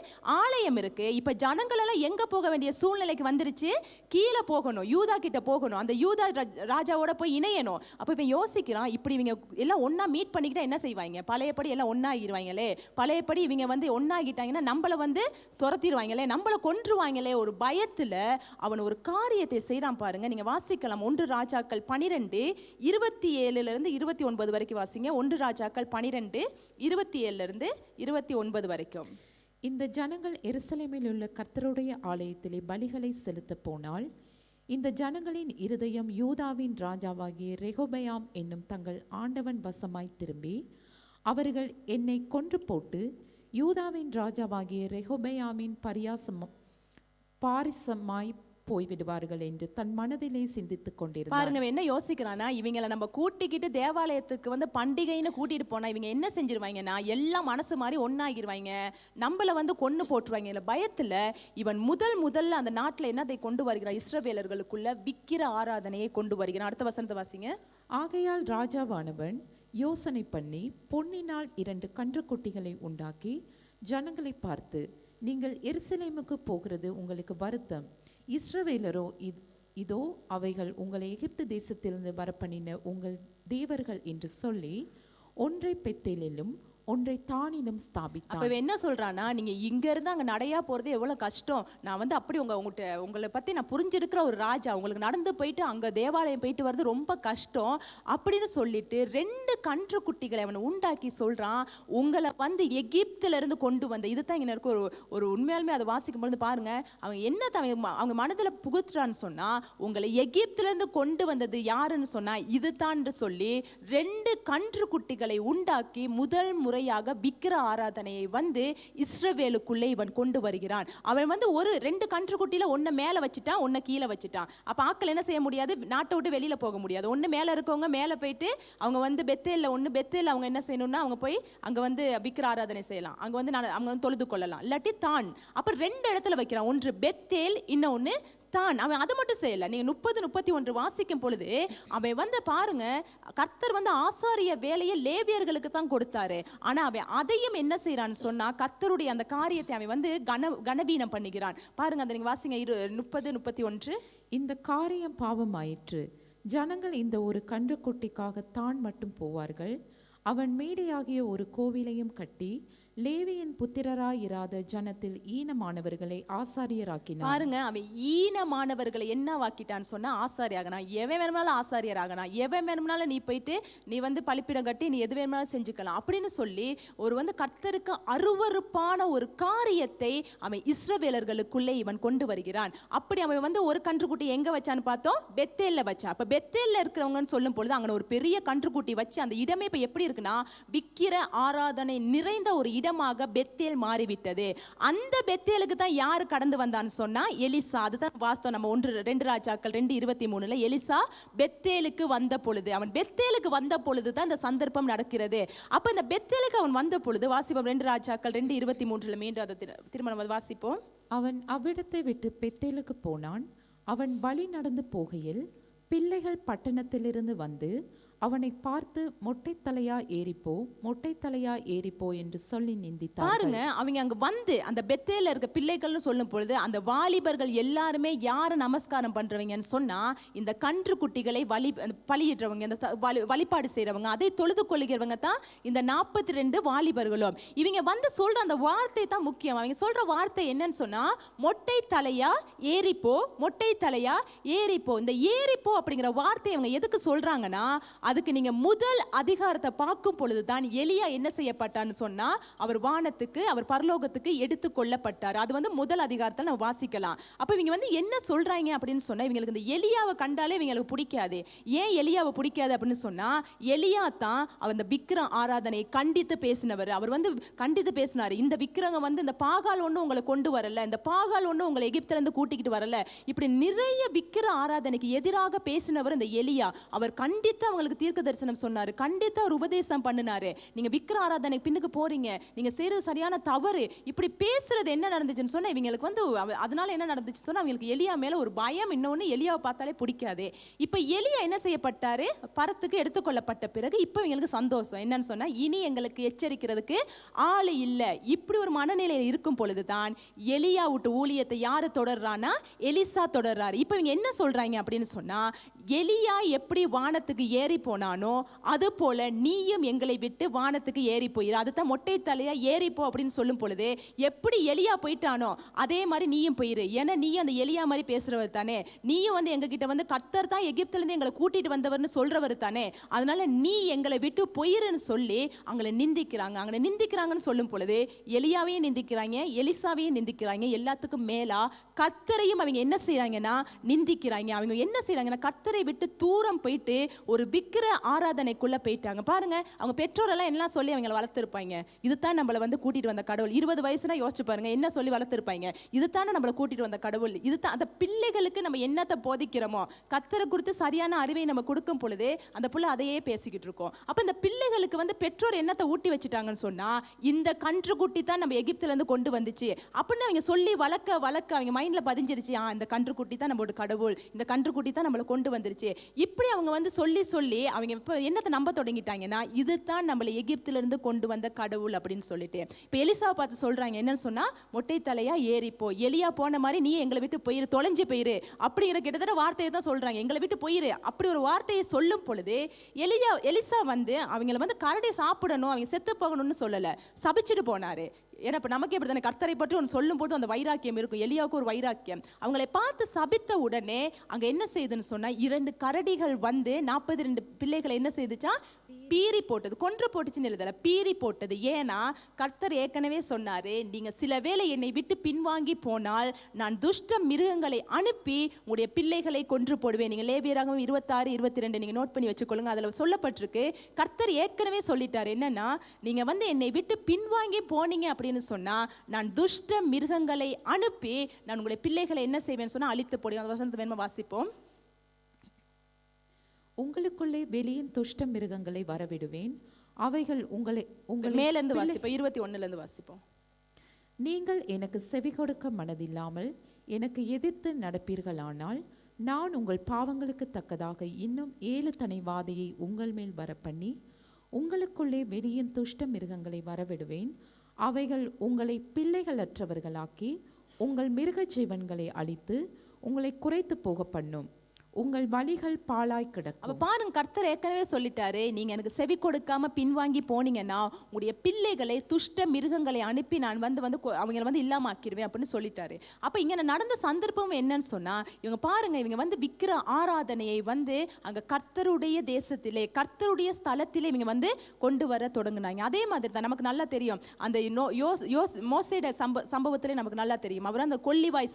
ஆலயம் இருக்கு. இப்ப ஜனங்கள் எல்லாம் எங்க போக வேண்டிய சூழ்நிலைக்கு வந்துருச்சு? கீழே போகணும், யூதா கிட்ட போகணும், அந்த யூதா ராஜாவோட போய் இணையணும். அப்ப இப்ப யோசிக்கிறான், இப்படி இவங்க எல்லாம் ஒன்னா மீட் பண்ணிக்கிட்டா என்ன செய்வாங்க? பழையபடி எல்லாம் ஒன்னாகிடுவாங்களே, பழையபடி இவங்க வந்து ஒன்னாகிட்டாங்கன்னா நம்மள வந்து துரத்திடுவாங்களே, நம்மளை கொன்றுவாங்களே, ஒரு பயத்துல அவன் ஒரு காரியத்தை செய்யறான். பாருங்க, நீங்க வாசிக்கலாம். 1 ராஜாக்கள் 12:27 29 வரைக்கும் வாசிங்க. 1 ராஜாக்கள் 12:27 29 வரைக்கும். இந்த ஜனங்கள் எருசலேமில் உள்ள கர்த்தருடைய ஆலயத்திலே பலிகளை செலுத்த போனால், இந்த ஜனங்களின் இருதயம் யூதாவின் ராஜாவாகிய ரெகொபெயாம் என்னும் தங்கள் ஆண்டவன் வசமாய் திரும்பி, அவர்கள் என்னை கொன்று போட்டு யூதாவின் ராஜாவாகிய ரெகொபெயாமின் பாரிசமாய் போய்விடுவார்கள் என்று தன் மனதிலே சிந்தித்துக் கொண்டிருந்தார். பாருங்க என்ன யோசிக்கிறானா, இவங்களை நம்ம கூட்டிக்கிட்டு தேவாலயத்துக்கு வந்து பண்டிகைன்னு கூட்டிட்டு போனா இவங்க என்ன செஞ்சிருவாங்கன்னா எல்லாம் மனசு மாதிரி ஒன்னாகிருவாங்க, நம்மள வந்து கொன்னு போட்டுருவாங்க. இல்லை பயத்துல இவன் முதல்ல அந்த நாட்டில் என்னதை கொண்டு வருகிறான்? இஸ்ரவேலர்களுக்குள்ள விக்கிர ஆராதனையை கொண்டு வருகிறான். அடுத்த வசனத்தை வாசிங்க. ஆகையால் ராஜாவானவன் யோசனை பண்ணி பொன்னினால் 2 கன்றுக்குட்டிகளை உண்டாக்கி ஜனங்களை பார்த்து, நீங்கள் எருசலேமுக்கு போகிறது உங்களுக்கு வருத்தம், இஸ்ரவேலரோ இதோ அவைகள் உங்களை எகிப்து தேசத்திலிருந்து வரப்பண்ணின உங்கள் தேவர்கள் என்று சொல்லி ஒன்றை பெத்தேலிலும் ஒன்றை தானிலும் ஸ்தாபித்தான். அப்ப என்ன சொல்றானா, நீங்க இங்க இருந்து அங்க நடையா போறது எவ்வளவு கஷ்டம், நான் வந்து அப்படி உங்களை பத்தி நான் புரிஞ்சிருக்கிற ஒரு ராஜா, உங்களுக்கு நடந்து போயிட்டு அங்க தேவாலயம் போயிட்டு வர்றது ரொம்ப கஷ்டம் அப்படின்னு சொல்லிட்டு 2 கன்று குட்டிகளை அவன் உண்டாக்கி சொல்றான், உங்களை வந்து எகிப்துல இருந்து கொண்டு வந்த. இதுதான் இங்க இருக்க ஒரு உண்மையாலுமே அதை வாசிக்கும் பொழுது பாருங்க, அவங்க என்ன அவங்க மனதுல புகுத்துறான்னு சொன்னா, உங்களை எகிப்துல இருந்து கொண்டு வந்தது யாருன்னு சொன்னா இதுதான் சொல்லி 2 கன்று குட்டிகளை உண்டாக்கி முதல் முறையாக விக்கிர ஆராதனையை வந்து இஸ்ரவேலுக்குள்ளே இவன் கொண்டு வருகிறான். அவன் வந்து 2 கன்றுக்குட்டியில ஒன்ன மேல வச்சுட்டான், ஒன்ன கீழே வச்சுட்டான். அப்ப ஆட்கள் என்ன செய்ய முடியாது? நாட்டை விட்டு வெளியில போக முடியாது. ஒன்னு மேல இருக்கவங்க மேல போயிட்டு அவங்க வந்து பெத்தேல்ல அவங்க என்ன செய்யணும்னா அவங்க போய் அங்க வந்து விக்கிர ஆராதனை செய்யலாம், அங்க வந்து அவங்க வந்து தொழுது கொள்ளலாம். இல்லாட்டி தான் அப்ப 2 இடத்துல வைக்கிறான், ஒன்று பெத்தேல், இன்னொன்னு தான். அவன் அதை மட்டும் செய்யல. நீங்க 30-31 வாசிக்கும் பொழுது அவன் வந்து பாருங்க, கர்த்தர் வந்து ஆசாரிய வேலையை லேவியர்களுக்கு தான் கொடுத்தாரு. ஆனா அவன் அதையும் என்ன செய்யறான்னு சொன்னா கர்த்தருடைய அந்த காரியத்தை அவன் வந்து கனவீனம் பண்ணுகிறான். பாருங்க அதை நீங்க வாசிங்க 30-31. இந்த காரியம் பாவமாயிற்று, ஜனங்கள் இந்த ஒரு கன்றுக்குட்டிக்காக தான் மட்டும் போவார்கள், அவன் மேடையாகிய ஒரு கோவிலையும் கட்டி லேவியின் புத்திரராயிராத ஜனத்தில் ஈனமானவர்களை ஆசாரியராக்கினார். பாருங்க, அவன் ஈனமானவர்களை என்ன வாக்கிட்டான்னு சொன்னா ஆசாரியாகனா. எவன் வேணும்னாலும் ஆசாரியராகனா, எவன் வேணும்னாலும் நீ போயிட்டு நீ வந்து பலிப்பீடம் கட்டி நீ எது வேணும்னாலும் செஞ்சுக்கலாம் அப்படின்னு சொல்லி ஒரு கர்த்தருக்கு அருவருப்பான ஒரு காரியத்தை அவன் இஸ்ரவேலர்களுக்குள்ளே இவன் கொண்டு வருகிறான். அப்படி அவன் ஒரு கன்றுக்குட்டி எங்க வச்சான்னு பார்த்தோம், பெத்தேல்ல வச்சான். அப்ப பெத்தேல்ல இருக்கிறவங்கன்னு சொல்லும் பொழுது அங்க ஒரு பெரிய கன்றுக்குட்டி வச்சு அந்த இடமே இப்ப எப்படி இருக்குன்னா விக்கிர ஆராதனை நிறைந்த ஒரு இடமாக பெத்தேல் மாறிவிட்டது. அந்த பெத்தேலுக்கு தான் யாரு கடந்து வந்தான்னு சொன்னா எலிசா. அதுதான் வாஸ்தவம். நம்ம 2 ராஜாக்கள் 2:23 எலிசா பெத்தேலுக்கு வந்த பொழுது, அவன் பெத்தேலுக்கு வந்த பொழுது தான் இந்த சந்தர்ப்பம் நடக்கிறது. அப்ப இந்த பெத்தேலுக்கு அவன் வந்த பொழுது வாசிப்போம் 2 ராஜாக்கள் 2:23 மீண்டும் அதை திருமணம் வாசிப்போம். அவன் அவ்விடத்தை விட்டு பெத்தேலுக்கு போனான். அவன் வழி நடந்து போகையில் பிள்ளைகள் பட்டணத்திலிருந்து வந்து அவனை பார்த்து மொட்டை தலையா ஏறிப்போ, மொட்டை தலையா ஏறிப்போ என்று சொல்லி நிந்தித்தார்கள். பாருங்க, அவங்க அங்க வந்து அந்த பெத்தேல இருக்க பிள்ளைகள்னு சொல்லும் பொழுது அந்த வாலிபர்கள் எல்லாருமே யாரை நமஸ்காரம் பண்றவங்கன்னு சொன்னா இந்த கன்று குட்டிகளை பலியிடுறவங்க, இந்த வழிபாடு செய்யறவங்க, அதை தொழுது கொள்கிறவங்க தான் இந்த 42 வாலிபர்களும். இவங்க வந்து சொல்ற அந்த வார்த்தை தான் முக்கியம். அவங்க சொல்ற வார்த்தை என்னன்னு சொன்னா மொட்டை தலையா ஏறிப்போ, மொட்டை தலையா ஏறிப்போ. இந்த ஏறிப்போ அப்படிங்கிற வார்த்தை அவங்க எதுக்கு சொல்றாங்கன்னா, அதுக்கு நீங்க முதல் அதிகாரத்தை பார்க்கும் பொழுதுதான் எலியா என்ன செய்யப்பட்டான்னு சொன்னா அவர் வானத்துக்கு, அவர் பரலோகத்துக்கு எடுத்து கொள்ளப்பட்டார். அது முதல் அதிகாரத்தில் நம்ம வாசிக்கலாம். அப்ப இவங்க என்ன சொல்றாங்க அப்படின்னு சொன்னா, இவங்களுக்கு இந்த எலியாவை கண்டாலே இவங்களுக்கு பிடிக்காது. ஏன் எலியாவை பிடிக்காது அப்படின்னு சொன்னா, எலியா தான் அந்த விக்கிரம் ஆராதனையை கண்டித்து பேசினவர். அவர் கண்டித்து பேசினார். இந்த விக்கிரகம் இந்த பாகால் ஒண்ணு உங்களை கொண்டு வரல, இந்த பாகால் ஒண்ணு உங்களை எகிப்துல இருந்து கூட்டிக்கிட்டு வரல, இப்படி நிறைய விக்கிர ஆராதனைக்கு எதிராக பேசினவர் இந்த எலியா. அவர் கண்டித்து அவங்களுக்கு தீர்க்க தரிசனம் சொன்னாரு, கண்டித்து அவர் உபதேசம் பண்ணினாரு. நீங்க விக்கிர ஆராதனை பின்னுக்கு போறீங்க, நீங்க செய்யறது சரியான தவறு, இப்படி பேசுறது என்ன நடந்துச்சுன்னு சொன்னா இவங்களுக்கு அதனால என்ன நடந்துச்சு சொன்னா அவங்களுக்கு எலியா மேல ஒரு பயம். இன்னொன்னு எலியாவை பார்த்தாலே பிடிக்காது. இப்ப எலியா என்ன செய்யப்பட்டாரு, பரத்துக்கு எடுத்துக்கொள்ளப்பட்ட பிறகு இப்ப இவங்களுக்கு சந்தோஷம். என்னன்னு சொன்னா இனி எங்களுக்கு எச்சரிக்கிறதுக்கு ஆளு இல்ல. இப்படி ஒரு மனநிலையில் இருக்கும் பொழுதுதான் எலியா விட்டு ஊழியத்தை யாரு தொடர்றானா, எலிசா தொடர்றாரு. இப்ப இவங்க என்ன சொல்றாங்க அப்படின்னு சொன்னா, எலியா எப்படி வானத்துக்கு ஏறி போனானோ அது போல நீயும் எங்களை விட்டு வானத்துக்கு ஏறி போயிரு. அதுதான் மொட்டை தலையா ஏறிப்போ அப்படின்னு சொல்லும் பொழுது எப்படி எலியா போயிட்டானோ அதே மாதிரி நீயும் போயிரு. ஏன்னா நீயும் அந்த எலியா மாதிரி பேசுறவர் தானே, நீயும் எங்க கிட்ட கர்த்தர் தான் எகிப்துல இருந்து எங்களை கூட்டிட்டு வந்தவர்னு சொல்றவர் தானே, அதனால நீ எங்களை விட்டு போயிருன்னு சொல்லி அவங்களை நிந்திக்கிறாங்க. அவங்களை நிந்திக்கிறாங்கன்னு சொல்லும் பொழுது எலியாவையும் நிந்திக்கிறாங்க, எலிசாவையும் நிந்திக்கிறாங்க. எல்லாத்துக்கும் மேலா கர்த்தரையும் அவங்க என்ன செய்யறாங்கன்னா நிந்திக்கிறாங்க. அவங்க என்ன செய்யறாங்கன்னா கர்த்தரை விட்டு தூரம் போயிட்டு ஒரு விக்கிர ஆராதனைக்குள்ள போயிட்டாங்க. பாருங்க, அவங்க பெற்றோரெல்லாம் என்ன சொல்லி அவங்களை வளர்த்திருப்பாங்க, இதுதான் நம்மளை கூட்டிட்டு வந்த கடவுள். 20 வயசுனா யோசிச்சு பாருங்க, என்ன சொல்லி வளர்த்திருப்பாங்க, இதுதானே நம்மளை கூட்டிட்டு வந்த கடவுள். இதுதான் அந்த பிள்ளைகளுக்கு நம்ம என்னத்தை போதிக்கிறோமோ, கர்த்தரை குறித்து சரியான அறிவை நம்ம கொடுக்கும் பொழுது அந்த பிள்ளை அதையே பேசிக்கிட்டு இருக்கோம். அப்ப இந்த பிள்ளைகளுக்கு பெற்றோர் என்னத்தை ஊட்டி வச்சுட்டாங்கன்னு சொன்னா, இந்த கன்றுக்குட்டி தான் நம்ம எகிப்துல இருந்து கொண்டு வந்துச்சு அப்படின்னு அவங்க சொல்லி வளர்க்க வளர்க்க அவங்க மைண்ட்ல பதிஞ்சிருச்சு. இந்த கன்றுக்குட்டி தான் நம்மளோட கடவுள், இந்த கன்றுக்குட்டி தான் நம்மளை கொண்டு வந்துருச்சு. இப்படி அவங்க சொல்லி சொல்லி அவங்க இப்ப என்னத்தை நம்ப தொடங்கிட்டாங்கன்னா, இதுதான் நம்மளை எகிப்துல இருந்து கொண்டு வந்த கடவுள் அப்படின்னு சொல்லிட்டு இப்ப எலிசாவை பார்த்து சொல்றாங்க என்னன்னு சொன்னா, மொட்டை தலையா ஏறிப்போ, எலியா போன மாதிரி நீ எங்களை விட்டு போயிரு, தொலைஞ்சு போயிரு அப்படிங்கிற கிட்டத்தட்ட வார்த்தையை தான் சொல்றாங்க, எங்களை விட்டு போயிரு. அப்படி ஒரு வார்த்தையை சொல்லும் பொழுது எலிசா அவங்களை கரடி சாப்பிடணும், அவங்க செத்து போகணும்னு சொல்லல, சபிச்சுட்டு போனாரு. ஏன்னா இப்போ நமக்கு எப்படி தானே கர்த்தரை பற்றி ஒன்று சொல்லும் போது அந்த வைராக்கியம் இருக்கும். எலியாவுக்கு ஒரு வைராக்கியம். அவங்களை பார்த்து சபித்த உடனே அங்கே என்ன செய்யுதுன்னு சொன்னால், 2 கரடிகள் 42 பிள்ளைகளை என்ன செய்துச்சா, பீறி போட்டது. கொன்று போட்டுச்சுன்னு எழுதல, பீறி போட்டது. ஏன்னா கர்த்தர் ஏற்கனவே சொன்னாரு, நீங்க சில வேளை என்னை விட்டு பின்வாங்கி போனால் நான் துஷ்ட மிருகங்களை அனுப்பி உங்களுடைய பிள்ளைகளை கொன்று போடுவேன். நீங்க லேவியராகமம் 26-22 நீங்க நோட் பண்ணி வச்சுக்கொள்ளுங்க. அதுல சொல்லப்பட்டிருக்கு, கர்த்தர் ஏற்கனவே சொல்லிட்டாரு என்னன்னா, நீங்க என்னை விட்டு பின்வாங்கி போனீங்க அப்படின்னு சொன்னா நான் துஷ்ட மிருகங்களை அனுப்பி நான் உங்களுடைய பிள்ளைகளை என்ன செய்வேன்னு சொன்னா அழித்து போடுவேன். அந்த வசனத்தை வேணுமா வாசிப்போம். உங்களுக்குள்ளே வெளியின் துஷ்ட மிருகங்களை வரவிடுவேன், அவைகள் உங்களை மேலிருந்து வாசிப்போம், 21 வாசிப்போம். நீங்கள் எனக்கு செவி கொடுக்க மனதில்லாமல் எனக்கு எதிர்த்து நடப்பீர்களானால் நான் உங்கள் பாவங்களுக்கு தக்கதாக இன்னும் 7 தனை வாதையை உங்கள் மேல் வரப்பண்ணி உங்களுக்குள்ளே வெளியின் துஷ்ட மிருகங்களை வரவிடுவேன், அவைகள் உங்களை பிள்ளைகளற்றவர்களாக்கி உங்கள் மிருக ஜீவன்களை அழித்து உங்களை குறைத்து போக பண்ணும். உங்கள் வழிகள் பாழாய் கிடக்கும். அப்ப பாருங்க, கர்த்தர் ஏற்கனவே சொல்லிட்டாரு, நீங்க எனக்கு செவி கொடுக்காம பின்வாங்கி போனீங்கன்னா உங்களுடைய பிள்ளைகளை துஷ்ட மிருகங்களை அனுப்பி நான் வந்து அவங்களை வந்து இல்லாம ஆக்கிடுவேன் அப்படின்னு சொல்லிட்டாரு. அப்ப இங்க நடந்த சந்தர்ப்பம் என்னன்னு சொன்னா, இவங்க பாருங்க, இவங்க வந்து விக்கிர ஆராதனையை வந்து அங்க கர்த்தருடைய தேசத்திலே கர்த்தருடைய ஸ்தலத்திலே இவங்க வந்து கொண்டு வர தொடங்குனாங்க. அதே மாதிரி தான் நமக்கு நல்லா தெரியும், அந்த மோசேட சம்பவத்திலே நமக்கு நல்லா தெரியும். அவர் அந்த கொல்லிவாய்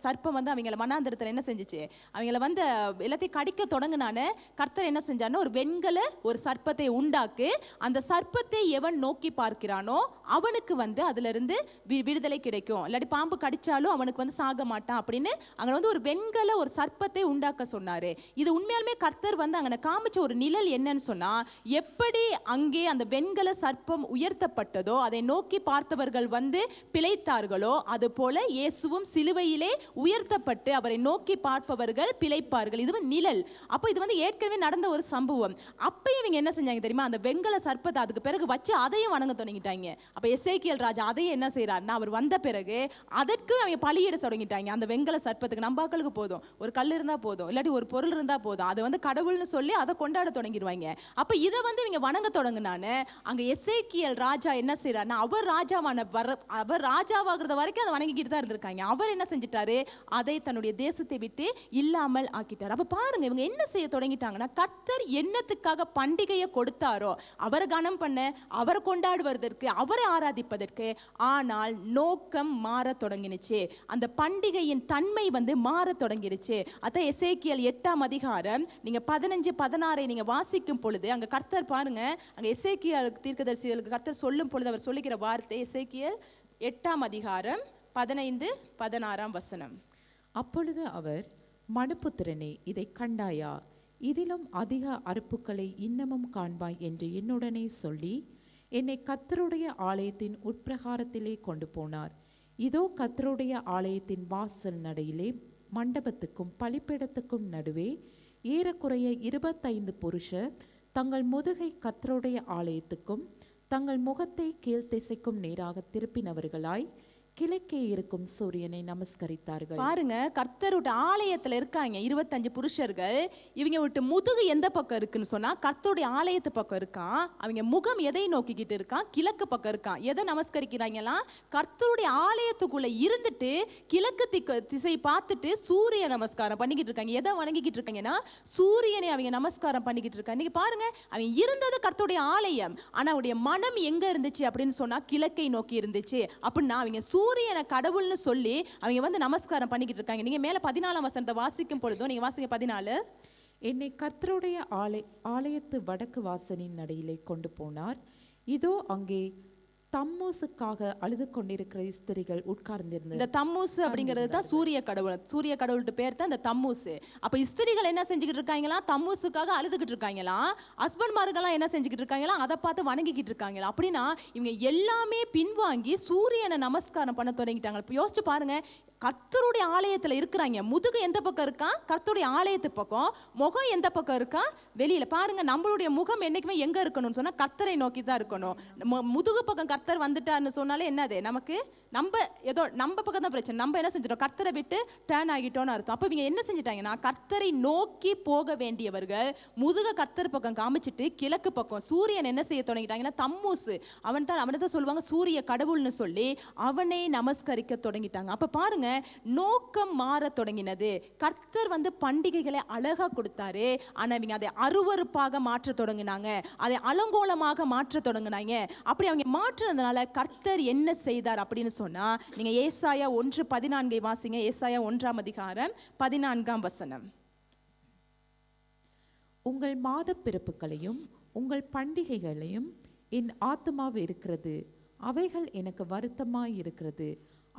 சர்ப்பம் வந்து அவங்கள மனாந்திரத்தில் என்ன செஞ்சுச்சு, அவங்கள வந்து எல்லாத்தையும் கடிக்க தொடங்கினானே. கர்த்தர் என்ன செஞ்சாருன்னா, ஒரு வெண்கல ஒரு சர்ப்பத்தை உண்டாக்கு, அந்த சர்ப்பத்தை எவன் நோக்கி பார்க்கிறானோ அவனுக்கு வந்து அதுல இருந்து விடுதலை கிடைக்கும், இல்லாட்டி பாம்பு கடிச்சாலும் அவனுக்கு வந்து சாக மாட்டான் அப்படின்னு அங்க வந்து ஒரு வெண்கல ஒரு சர்ப்பத்தை உண்டாக்க சொன்னாரு. இது உண்மையாலுமே கர்த்தர் வந்து அங்க காமிச்ச ஒரு நிழல் என்னன்னு சொன்னா, எப்படி அங்கே அந்த வெண்கல சர்ப்பம் உயர்த்தப்பட்டதோ அதை நோக்கி பார்த்தவர்கள் வந்து பிழைத்தார்களோ, அது போல இயேசுவும் சிலுவையிலே உயர்த்தப்பட்டு அவரை நோக்கி பார்ப்பவர்கள் பிழைப்பார்கள். இது நிழல். அப்ப இது வந்து ஏற்கனவே நடந்த ஒரு சம்பவம். அப்ப இவங்க என்ன செஞ்சாங்க தெரியுமா, அந்த வெண்கல சர்ப்பத்தை அதுக்கு பிறகு வச்சு அதையும் வணங்க தொடங்கிட்டாங்க. அப்ப எசேக்கியேல் ராஜா அதையும் என்ன செய்யறாருன்னா, அவர் வந்த பிறகு அதற்கு அவங்க பலியிட தொடங்கிட்டாங்க. அந்த வெண்கல சர்ப்பத்துக்கு நம்பாக்களுக்கு போதும், ஒரு கல் இருந்தா போதும், இல்லாட்டி ஒரு பொருள் இருந்தா போதும், அதை வந்து கடவுள்னு சொல்லி அதை கொண்டாட தொடங்கிடுவாங்க. அப்ப இதை வந்து இவங்க வணங்க தொடங்கினானு அங்க எசேக்கியேல் ராஜா என்ன செய்யறாருன்னா, அவர் ராஜாவாகிறது வரைக்கும் அதை வணங்கிக்கிட்டு தான் இருந்திருக்காங்க. அவர் என்ன செஞ்சிட்டாரு, அதை தன்னுடைய தேசத்தை விட்டு இல்லாமல் ஆக்கிட்டார். அப்ப பாருங்க, இவங்க என்ன செய்ய தொடங்கிட்டாங்கன்னா, கர்த்தர் என்னத்துக்காக பண்டிகையை கொடுத்தாரோ அவரை கனம் பண்ண, அவரை கொண்டாடுவதற்கு, அவரை ஆராதிப்பதற்கு, ஆனால் நோக்கம் மாற தொடங்கினுச்சு. அந்த பண்டிகையின் தன்மை வந்து மாற தொடங்கிருச்சு. அதான் எசேக்கியேல் 8ஆம் அதிகாரம் நீங்க 15-16 நீங்க வாசிக்கும் பொழுது அங்க கர்த்தர் பாருங்க, அங்க எசேக்கியேல் தீர்க்கதரிசிகளுக்கு கர்த்தர் சொல்லும் பொழுது அவர் சொல்லுகிற வார்த்தை எசேக்கியேல் 8ஆம் அதிகாரம் 15-16 வசனம். அப்பொழுது அவர், மனுப்புத்திரனே, இதை கண்டாயா? இதிலும் அதிக அறுப்புக்களை இன்னமும் காண்பாய் என்று என்னுடனே சொல்லி என்னை கர்த்தருடைய ஆலயத்தின் உட்பிரகாரத்திலே கொண்டு போனார். இதோ கர்த்தருடைய ஆலயத்தின் வாசல் நடையிலே மண்டபத்துக்கும் பலிபீடத்துக்கும் நடுவே ஏறக்குறைய 25 புருஷர் தங்கள் முதுகை கர்த்தருடைய ஆலயத்துக்கும் தங்கள் முகத்தை கீழ்த்திசைக்கும் நேராக திருப்பினவர்களாய் கிழக்கே இருக்கும் சூரியனை நமஸ்கரித்தார்கள். பாருங்க, கர்த்தருடைய ஆலயத்துல இருக்காங்க 25 புருஷர்கள். இவங்க விட்டு முதுகு எந்த பக்கம் இருக்குன்னு சொன்னா கர்த்தருடைய ஆலயத்து பக்கம் இருக்கான். அவங்க முகம் எதை நோக்கிக்கிட்டு இருக்கான், கிழக்கு பக்கம் இருக்கான். எதை நமஸ்கரிக்கிறாங்களாம், கர்த்தருடைய ஆலயத்துக்குள்ள இருந்துட்டு கிழக்கு திசை பார்த்துட்டு சூரிய நமஸ்காரம் பண்ணிக்கிட்டு இருக்காங்க. எதை வணங்கிக்கிட்டு இருக்காங்கன்னா, சூரியனை அவங்க நமஸ்காரம் பண்ணிக்கிட்டு இருக்காங்க. நீங்க பாருங்க, அவங்க இருந்தது கர்த்தருடைய ஆலயம், ஆனா அவருடைய மனம் எங்க இருந்துச்சு அப்படின்னு சொன்னா கிழக்கை நோக்கி இருந்துச்சு. அப்படின்னா அவங்க சூரியனை கடவுள்னு சொல்லி அவங்க வந்து நமஸ்காரம் பண்ணிக்கிட்டு இருக்காங்க. நீங்க மேல 14ஆம் வசனத்தை வாசிக்கும் பொழுதும் நீங்க வாசிங்க 14. என்னை கர்த்தருடைய ஆலயத்து வடக்கு வாசலின் நடையிலே கொண்டு போனார். இதோ அங்கே தம்மூசுக்காக அழுது கொண்டிருக்கிற ஸ்திரிகள் உட்கார்ந்திருந்தது. இந்த தம்மூசு அப்படிங்கிறது தான் சூரிய கடவுள். சூரிய கடவுள்கிட்ட பேர் தான் இந்த தம்மூசு. அப்ப ஸ்திரிகள் என்ன செஞ்சுக்கிட்டு இருக்காங்களா, தம்மூசுக்காக அழுதுகிட்டு இருக்காங்களா. ஹஸ்பண்ட்மார்கள்லாம் என்ன செஞ்சுக்கிட்டு இருக்காங்களா, அதை பார்த்து வணங்கிக்கிட்டு இருக்காங்களா. அப்படின்னா இவங்க எல்லாமே பின்வாங்கி சூரியனை நமஸ்காரம் பண்ண தொடங்கிட்டாங்க. இப்போ யோசிச்சு பாருங்க, கர்த்தருடைய ஆலயத்துல இருக்கிறாங்க, முதுகு எந்த பக்கம் இருக்கா, கர்த்தருடைய ஆலயத்து பக்கம், முகம் எந்த பக்கம் இருக்கா, வெளியில. பாருங்க, நம்மளுடைய முகம் என்னைக்குமே எங்க இருக்கணும்னு சொன்னா கர்த்தரை நோக்கி தான் இருக்கணும். முதுகு பக்கம் கர்த்தர் வந்துட்டாருன்னு சொன்னாலே என்னது, நமக்கு நம்ம பக்கம் தான் பிரச்சனை. நம்ம என்ன செஞ்சிட்டோம், கர்த்தரை விட்டு டேர்ன் ஆகிட்டோம்னு அர்த்தம். அப்ப இவங்க என்ன செஞ்சிட்டாங்கன்னா, கர்த்தரை நோக்கி போக வேண்டியவர்கள் முதுக கர்த்தர் பக்கம் காமிச்சிட்டு கிழக்கு பக்கம் சூரியன் என்ன செய்ய தொடங்கிட்டாங்கன்னா, தம்மூசு அவனை தான் சொல்லுவாங்க சூரிய கடவுள்னு சொல்லி அவனை நமஸ்கரிக்க தொடங்கிட்டாங்க. அப்ப பாருங்க, நோக்கம் மாற தொடங்கினது. கர்த்தர் வந்து பண்டிகைகளை அழகா கொடுத்தாரு, ஆனா இவங்க அதை அருவருப்பாக மாற்ற தொடங்கினாங்க, அதை அலங்கோலமாக மாற்ற தொடங்கினாங்க. அப்படி அவங்க மாற்றுறதுனால கர்த்தர் என்ன செய்தார் அப்படின்னு சொன்னா, நீங்க ஏசாயா 1:14 வாசிங்க. ஏசாயா 1ஆம் அதிகாரம் 14ஆம் வசனம். உங்கள் மாத பிறப்புகளையும் உங்கள் பண்டிகைகளையும் என் ஆத்துமா இருக்கிறது, அவைகள் எனக்கு வருத்தமாய் இருக்கிறது,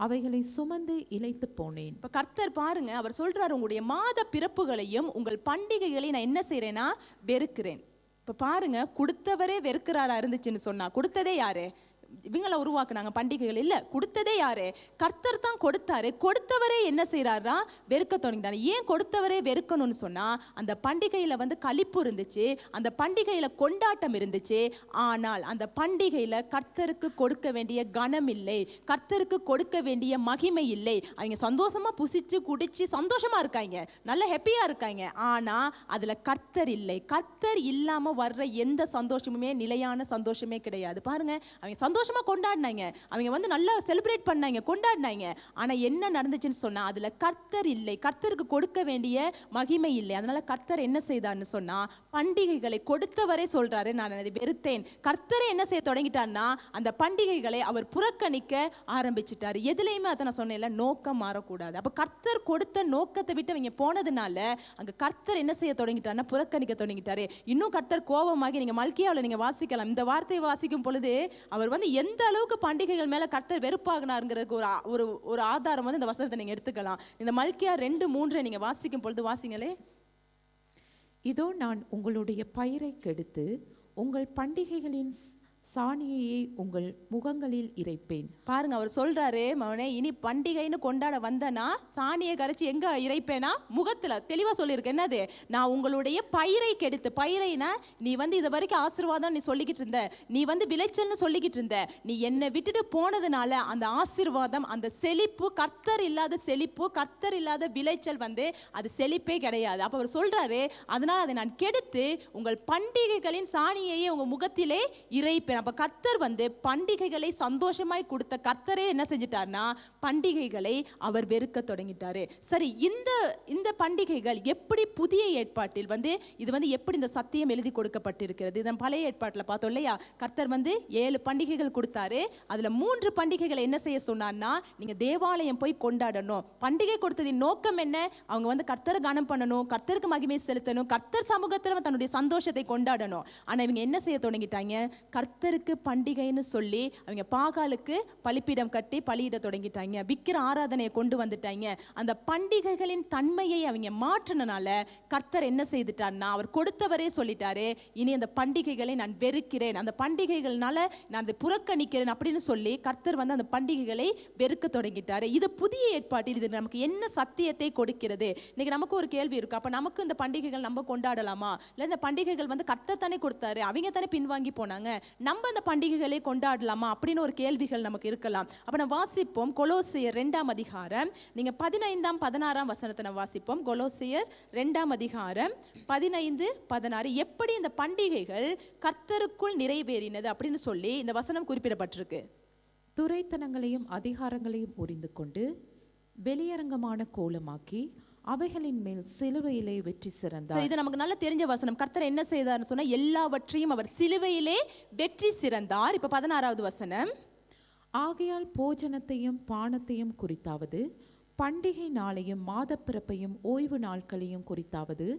அவைகளை சுமந்து இளைத்து போனேன். இப்ப கர்த்தர் பாருங்க, அவர் சொல்றாரு, உங்களுடைய மாத பிறப்புகளையும் உங்கள் பண்டிகைகளையும் நான் என்ன செய்யறேன்னா வெறுக்கிறேன். இப்ப பாருங்க, கொடுத்தவரே வெறுக்கிறாரா இருந்துச்சுன்னு சொன்னா, கொடுத்ததே யாரு, இவங்களை உருவாக்குனாங்க பண்டிகைகள் இல்ல, கொடுத்ததே யாரு? கர்த்தர் தான் கொடுத்தாரு. கொடுத்தவரே என்ன செய்யறாரா? வெறுக்க தொடங்கிட்டாரு. ஏன் கொடுத்தவரே வெறுக்கணும்னு சொன்னா, அந்த பண்டிகையில வந்து களிப்பு இருந்துச்சு, அந்த பண்டிகையில கொண்டாட்டம் இருந்துச்சு. ஆனால் அந்த பண்டிகையில கர்த்தருக்கு கொடுக்க வேண்டிய கனம் இல்லை, கர்த்தருக்கு கொடுக்க வேண்டிய மகிமை இல்லை. அவங்க சந்தோஷமா புசிச்சு குடிச்சு சந்தோஷமா இருக்காங்க, நல்ல ஹாப்பியா இருக்காங்க. ஆனா அதுல கர்த்தர் இல்லை. கர்த்தர் இல்லாம வர்ற எந்த சந்தோஷமுமே நிலையான சந்தோஷமே கிடையாது. பாருங்க, அவங்க சந்தோஷமா கொண்டாடினாங்க, அவங்க வந்து நல்லா செலிப்ரேட் பண்ணாங்க, கொண்டாடினாங்க. ஆனா என்ன நடந்துச்சுன்னு சொன்னா, அதுல கர்த்தர் இல்லை, கர்த்தருக்கு கொடுக்க வேண்டிய மகிமை இல்லை. அதனால கர்த்தர் என்ன செய்தார்னு சொன்னா, பண்டிகைகளை கொடுத்தவரே சொல்றாரு, நான் அதை வெறுத்தேன். கர்த்தரே என்ன செய்ய தொடங்கிட்டார்னா, அந்த பண்டிகைகளை அவர் புறக்கணிக்க ஆரம்பிச்சிட்டாரு. எதுலையுமே அதை நான் சொன்னேன்ல, நோக்கம் மாறக்கூடாது. அப்ப கர்த்தர் கொடுத்த நோக்கத்தை விட்டு அவங்க போனதுனால அங்க கர்த்தர் என்ன செய்ய தொடங்கிட்டார்னா, புறக்கணிக்க தொடங்கிட்டாரு. இன்னும் கர்த்தர் கோபமாகி, நீங்க மல்கியாவில் நீங்க வாசிக்கலாம், இந்த வார்த்தையை வாசிக்கும் பொழுது அவர் வந்து எந்த அளவுக்கு பண்டிகைகள் மேல கர்த்தர் வெறுப்பாகினாருங்கிறதுக்கு ஒரு ஆதாரம் வந்து இந்த வசனத்தை நீங்க எடுத்துக்கலாம். இந்த மல்கியா 2:3 நீங்க வாசிக்கும் பொழுது வாசிங்களே. இதோ நான் உங்களுடைய பயிரை கெடுத்து உங்கள் பண்டிகைகளின் சாணியையே உங்கள் முகங்களில் இறைப்பேன். பாருங்க, அவர் சொல்றாரு, மவனே இனி பண்டிகைன்னு கொண்டாட வந்தனா சாணியை கரைச்சி எங்க இறைப்பேனா? முகத்துல. தெளிவா சொல்லியிருக்கு, என்னது? நான் உங்களுடைய பயிரை கெடுத்து, பயிரைனா நீ வந்து இது வரைக்கும் ஆசீர்வாதம் நீ சொல்லிக்கிட்டு இருந்த, நீ வந்து விளைச்சல்னு சொல்லிக்கிட்டு இருந்த, நீ என்னை விட்டுட்டு போனதுனால அந்த ஆசீர்வாதம், அந்த செழிப்பு, கர்த்தர் இல்லாத செழிப்பு, கர்த்தர் இல்லாத விளைச்சல் வந்து அது செழிப்பே கிடையாது. அப்ப அவர் சொல்றாரு, அதனால அதை நான் கெடுத்து உங்கள் பண்டிகைகளின் சாணியையே உங்க முகத்திலே இறைப்பேன். அப்ப கர்த்தர் வந்து பண்டிகைகளை சந்தோஷமாய் கொடுத்த கர்த்தரே என்ன செஞ்சிட்டார்னா, பண்டிகைகளை அவர் வெறுக்க தொடங்கிட்டாரு. சரி, இந்த பண்டிகைகள் எப்படி புதிய ஏற்பாட்டில் வந்து இது வந்து எப்படி இந்த சத்தியம் எழுதி கொடுக்கப்பட்டிருக்கிறது? இதன் பழைய ஏற்பாட்டில் பார்த்தோம் இல்லையா, கர்த்தர் வந்து 7 பண்டிகைகள் கொடுத்தாரு. அதுல 3 பண்டிகைகளை என்ன செய்ய சொன்னார்னா, நீங்க தேவாலயம் போய் கொண்டாடணும். பண்டிகை கொடுத்ததின் நோக்கம் என்ன? அவங்க வந்து கர்த்தரை கனம் பண்ணணும், கர்த்தருக்கு மகிமை செலுத்தணும், கர்த்தர் சமூகத்தில் தன்னுடைய சந்தோஷத்தை கொண்டாடணும். ஆனா இவங்க என்ன செய்ய தொடங்கிட்டாங்க? கர்த்தருக்கு பண்டிகைன்னு சொல்லி அவங்க பாகாலுக்கு பலிப்பீடம் கட்டி பலியிட தொடங்கிட்டாங்க, விக்கிர ஆராதனையை கொண்டு வந்துட்டாங்க. அந்த பண்டிகைகளின் தன்மையை அவங்க மாற்றினால கர்த்தர் என்ன செய்துட்டார்னா, அவர் கொடுத்தவரே சொல்லிட்டாரு, இனி அந்த பண்டிகைகளை நான் வெறுக்கிறேன், அந்த பண்டிகைகள்னால நான் அதை புறக்கணிக்கிறேன் அப்படின்னு சொல்லி கர்த்தர் வந்து அந்த பண்டிகைகளை வெறுக்க தொடங்கிட்டாரு. இது புதிய ஏற்பாட்டில் இது நமக்கு என்ன சத்தியத்தை கொடுக்கிறது? இன்னைக்கு நமக்கு ஒரு கேள்வி இருக்கு, அப்ப நமக்கு இந்த பண்டிகைகள் நம்ம கொண்டாடலாமா? இல்ல இந்த பண்டிகைகள் வந்து கர்த்தர் தானே கொடுத்தாரு, அவங்க தானே பின்வாங்கி போனாங்க, நம்ம அந்த பண்டிகைகளை கொண்டாடலாமா அப்படின்னு ஒரு கேள்விகள் நமக்கு இருக்கலாம். அப்ப நம்ம வாசிப்போம் கொலோசியர் 2ஆம் அதிகாரம், நீங்க 15ஆம் 16ஆம் வசனத்தை நம்ம வாசிப்போம். கொலோசியர் 2ஆம் அதிகாரம் 15, 16 எப்படி இந்த பண்டிகைகள் கர்த்தருக்குள் நிறைவேறினது அப்படின்னு சொல்லி இந்த வசனம் குறிப்பிடப்பட்டிருக்கு. துரைத்தனங்களையும் அதிகாரங்களையும் உரிந்து கொண்டு வெளியரங்கமான கோலமாக்கி அவைகளின் மேல் சிலுவையிலே வெற்றி சிறந்தார். இது நமக்கு நல்லா தெரிஞ்ச வசனம். கர்த்தர் என்ன செய்தார்னு சொன்னா, எல்லாவற்றையும் அவர் சிலுவையிலே வெற்றி சிறந்தார். இப்ப 16வது வசனம், ஆகையால் போஜனத்தையும் பானத்தையும் குறித்தாவது, பண்டிகை நாளையும் மாதப்பிறப்பையும் ஓய்வு நாட்களையும் குறித்தாவது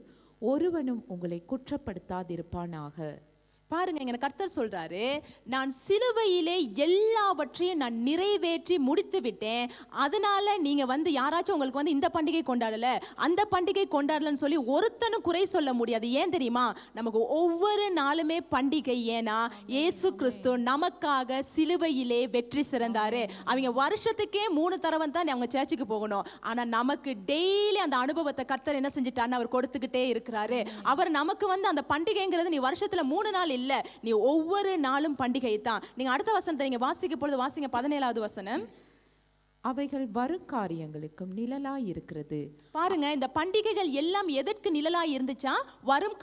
ஒருவனும் உங்களை குற்றப்படுத்தாதிருப்பானாக. பாருங்க, இங்க கர்த்தர் சொல்றாரு, நான் சிலுவையிலே எல்லாவற்றையும் நான் நிறைவேற்றி முடித்து விட்டேன். அதனால நீங்க வந்து யாராச்சும் உங்களுக்கு வந்து இந்த பண்டிகை கொண்டாடல, அந்த பண்டிகை கொண்டாடலன்னு சொல்லி ஒருத்தனும் குறை சொல்ல முடியாது. ஏன் தெரியுமா? நமக்கு ஒவ்வொரு நாளுமே பண்டிகை. ஏன்னா இயேசு கிறிஸ்து நமக்காக சிலுவையிலே வெற்றி சிறந்தாரு. அவங்க வருஷத்துக்கே 3 தடவை தான் அவங்க சர்ச்சுக்கு போகணும். ஆனா நமக்கு டெய்லி அந்த அனுபவத்தை கர்த்தர் என்ன செஞ்சுட்டாருன்னு அவர் கொடுத்துக்கிட்டே இருக்கிறாரு. அவர் நமக்கு வந்து அந்த பண்டிகைங்கிறது நீ வருஷத்துல 3 நாள் இல்ல, நீ ஒவ்வொரு நாளும் பண்டிகை தான். நீங்க அடுத்த வசனத்தை நீங்க வாசிக்க பொழுது வாசிங்க, 17வது வசனம், அவைகள் வரும் காரியங்களுக்கும் நிழலாய் இருக்கிறது. பாருங்க, இந்த பண்டிகைகள் எல்லாம் எதற்கு நிழலாய் இருந்துச்சா? வரும்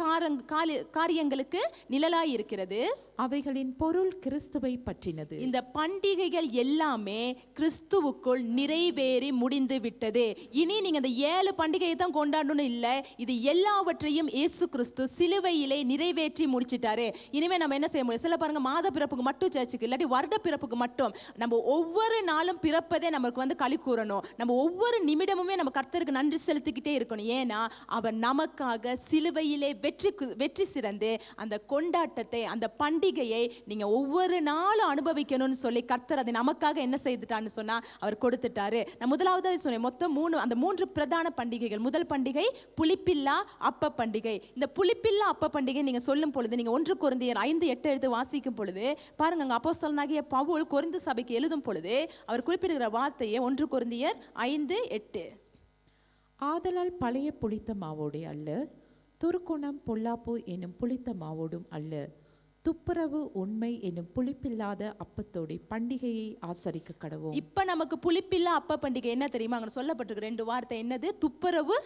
காரியங்களுக்கு நிழலாய் இருக்கிறது. அவைகளின் பொருள் கிறிஸ்துவை பற்றினது. இந்த பண்டிகைகள் எல்லாமே கிறிஸ்துவுக்குள் நிறைவேறி முடிந்து விட்டது. இனி நீங்க இந்த 7 பண்டிகையை தான் கொண்டாடணும் இல்ல, இது எல்லாவற்றையும் இயேசு கிறிஸ்து சிலுவையிலே நிறைவேற்றி முடிச்சிட்டாரு. இனிமே நம்ம என்ன செய்ய முடியும்? சில பாருங்க, மாத பிறப்புக்கு மட்டும் சர்ச்சுக்கு, இல்லாட்டி வருட பிறப்புக்கு மட்டும் நம்ம ஒவ்வொரு நாளும் பிறப்பதே நம்ம நமக்கு வந்து களி கூறணும். நம்ம ஒவ்வொரு நிமிடமுமே நம்ம கர்த்தருக்கு நன்றி செலுத்திக்கிட்டே இருக்கணும். ஏன்னா அவர் நமக்காக சிலுவையிலே வெற்றி சிறந்து அந்த கொண்டாட்டத்தை, அந்த பண்டிகையை நீங்க ஒவ்வொரு நாளும் அனுபவிக்கணும்னு சொல்லி கர்த்தர் அதை நமக்காக என்ன செய்துட்டான்னு சொன்னா அவர் கொடுத்துட்டாரு. நான் முதலாவது சொன்னேன், மொத்தம் அந்த 3 பிரதான பண்டிகைகள். முதல் பண்டிகை புளிப்பில்லா அப்ப பண்டிகை. இந்த புளிப்பில்லா அப்ப பண்டிகை நீங்க சொல்லும் பொழுது, நீங்க 1 கொரிந்தியர் 5:8 எடுத்து வாசிக்கும் பொழுது பாருங்க, அங்க அப்போஸ்தலனாகிய பவுல் கொரிந்து சபைக்கு எழுதும் பொழுது அவர் குறிப்பிடுகிற வார்த்தையை 1 கொரிந்தியர் 5:8, ஆதலால் பழைய புளித்த மாவோடே அல்ல, துர்க்குணம் பொல்லாப்பு என்னும் புளித்த மாவோடும் அல்ல, துப்புரவு உண்மை என்னும் புளிப்பில்லாத அப்பத்தோட பண்டிகையை ஆசரிக்க கடவோம். இப்ப நமக்கு புளிப்பில்லா அப்ப பண்டிகை என்ன தெரியுமா? அங்க சொல்லப்பட்டிருக்க 2 வார்த்தை என்னது? துப்புரவு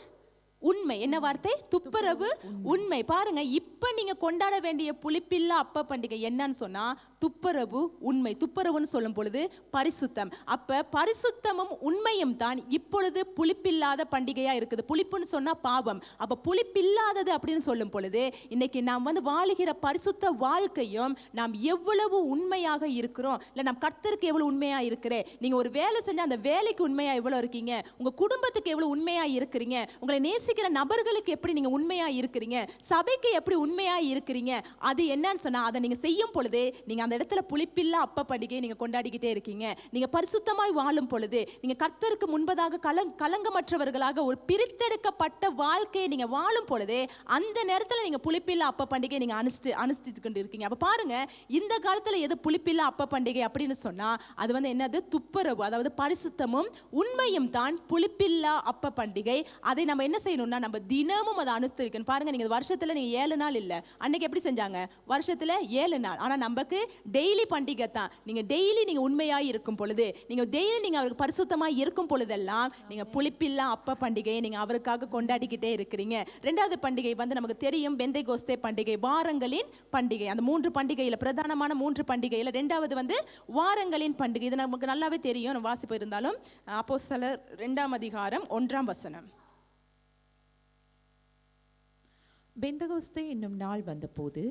உண்மை. என்ன வார்த்தை? துப்புரவு உண்மை. பாருங்க, இப்ப நீங்க கொண்டாட வேண்டிய புளிப்பில்லா அப்ப பண்டிகை என்னன்னு சொன்னா துப்புரவு உண்மை. துப்புரவுன்னு சொல்லும் பொழுது பரிசுத்தம். அப்ப பரிசுத்தமும் உண்மையும் தான் இப்பொழுது புளிப்பில்லாத பண்டிகையா இருக்குது. புளிப்புன்னு சொன்னா பாவம். அப்ப புளிப்பில்லாதது அப்படின்னு சொல்லும் பொழுது இன்னைக்கு நாம் வந்து வாழுகிற பரிசுத்த வாழ்க்கையும் நாம் எவ்வளவு உண்மையாக இருக்கிறோம், இல்ல நாம் கர்த்தருக்கு எவ்வளவு உண்மையா இருக்கிறேன். நீங்க ஒரு வேலை செஞ்சா அந்த வேலைக்கு உண்மையா எவ்வளவு இருக்கீங்க, உங்க குடும்பத்துக்கு எவ்வளவு உண்மையா இருக்கிறீங்க, உங்களை நேசிக்கிற நபர்களுக்கு எப்படி நீங்க உண்மையா இருக்கிறீங்க, சபைக்கு எப்படி உண்மையா இருக்கிறீங்க, அது என்னன்னு சொன்னா அதை நீங்க செய்யும் பொழுது நீங்க அந்த இடத்துல புளிப்பில்லா அப்ப பண்டிகை நீங்க கொண்டாடிக்கிட்டே இருக்கீங்க. நீங்க பரிசுத்தமாய் வாழும் பொழுது, நீங்க கர்த்தருக்கு முன்பதாக கலங்கமற்றவர்களாக ஒரு பிரித்தெடுக்கப்பட்ட வாழ்க்கையை நீங்க வாழும் பொழுது அந்த நேரத்துல நீங்க புளிப்பில்லா அப்ப பண்டிகை நீங்க அனுஷ்டித்து கொண்டு இருக்கீங்க. அப்ப பாருங்க, இந்த காலத்துல எது புளிப்பில்லா அப்ப பண்டிகை அப்படின்னு சொன்னா அது வந்து என்னது? துப்புரவு, அதாவது பரிசுத்தமும் உண்மையும் தான் புளிப்பில்லா அப்ப பண்டிகை. அதை நம்ம என்ன செய்யணும்னா நம்ம தினமும் அதை அனுஷ்டிக்கணும். பாருங்க, நீங்க வருஷத்துல நீங்க 7 நாள் இல்ல, அன்னைக்கு எப்படி செஞ்சாங்க? வருஷத்துல 7 நாள். ஆனா நமக்கு டெய்லி பண்டிகை தான். நீங்க டெய்லி நீங்க உண்மையாய் இருக்கும் பொழுது, நீங்க டெய்லி நீங்க அவருக்கு பரிசுத்தமாய் இருக்கும் பொழுதெல்லாம் நீங்க புளிப்பில்லா அப்ப பண்டிகையை நீங்க அவருக்காக கொண்டாடிக்கிட்டே இருக்கிறீங்க. 2வது பண்டிகை வந்து நமக்கு தெரியும், பெந்தேகோஸ்தே பண்டிகை, வாரங்களின் பண்டிகை. அந்த 3 பண்டிகையில பிரதானமான 3 பண்டிகையில 2வது வந்து வாரங்களின் பண்டிகை. இது நமக்கு நல்லாவே தெரியும், வாசிப்பு இருந்தாலும். அப்போஸ்தலர் 2ஆம் அதிகாரம் 1ஆம் வசனம். பெந்தகோஸ்தே என்னும் நாள் வந்தபோது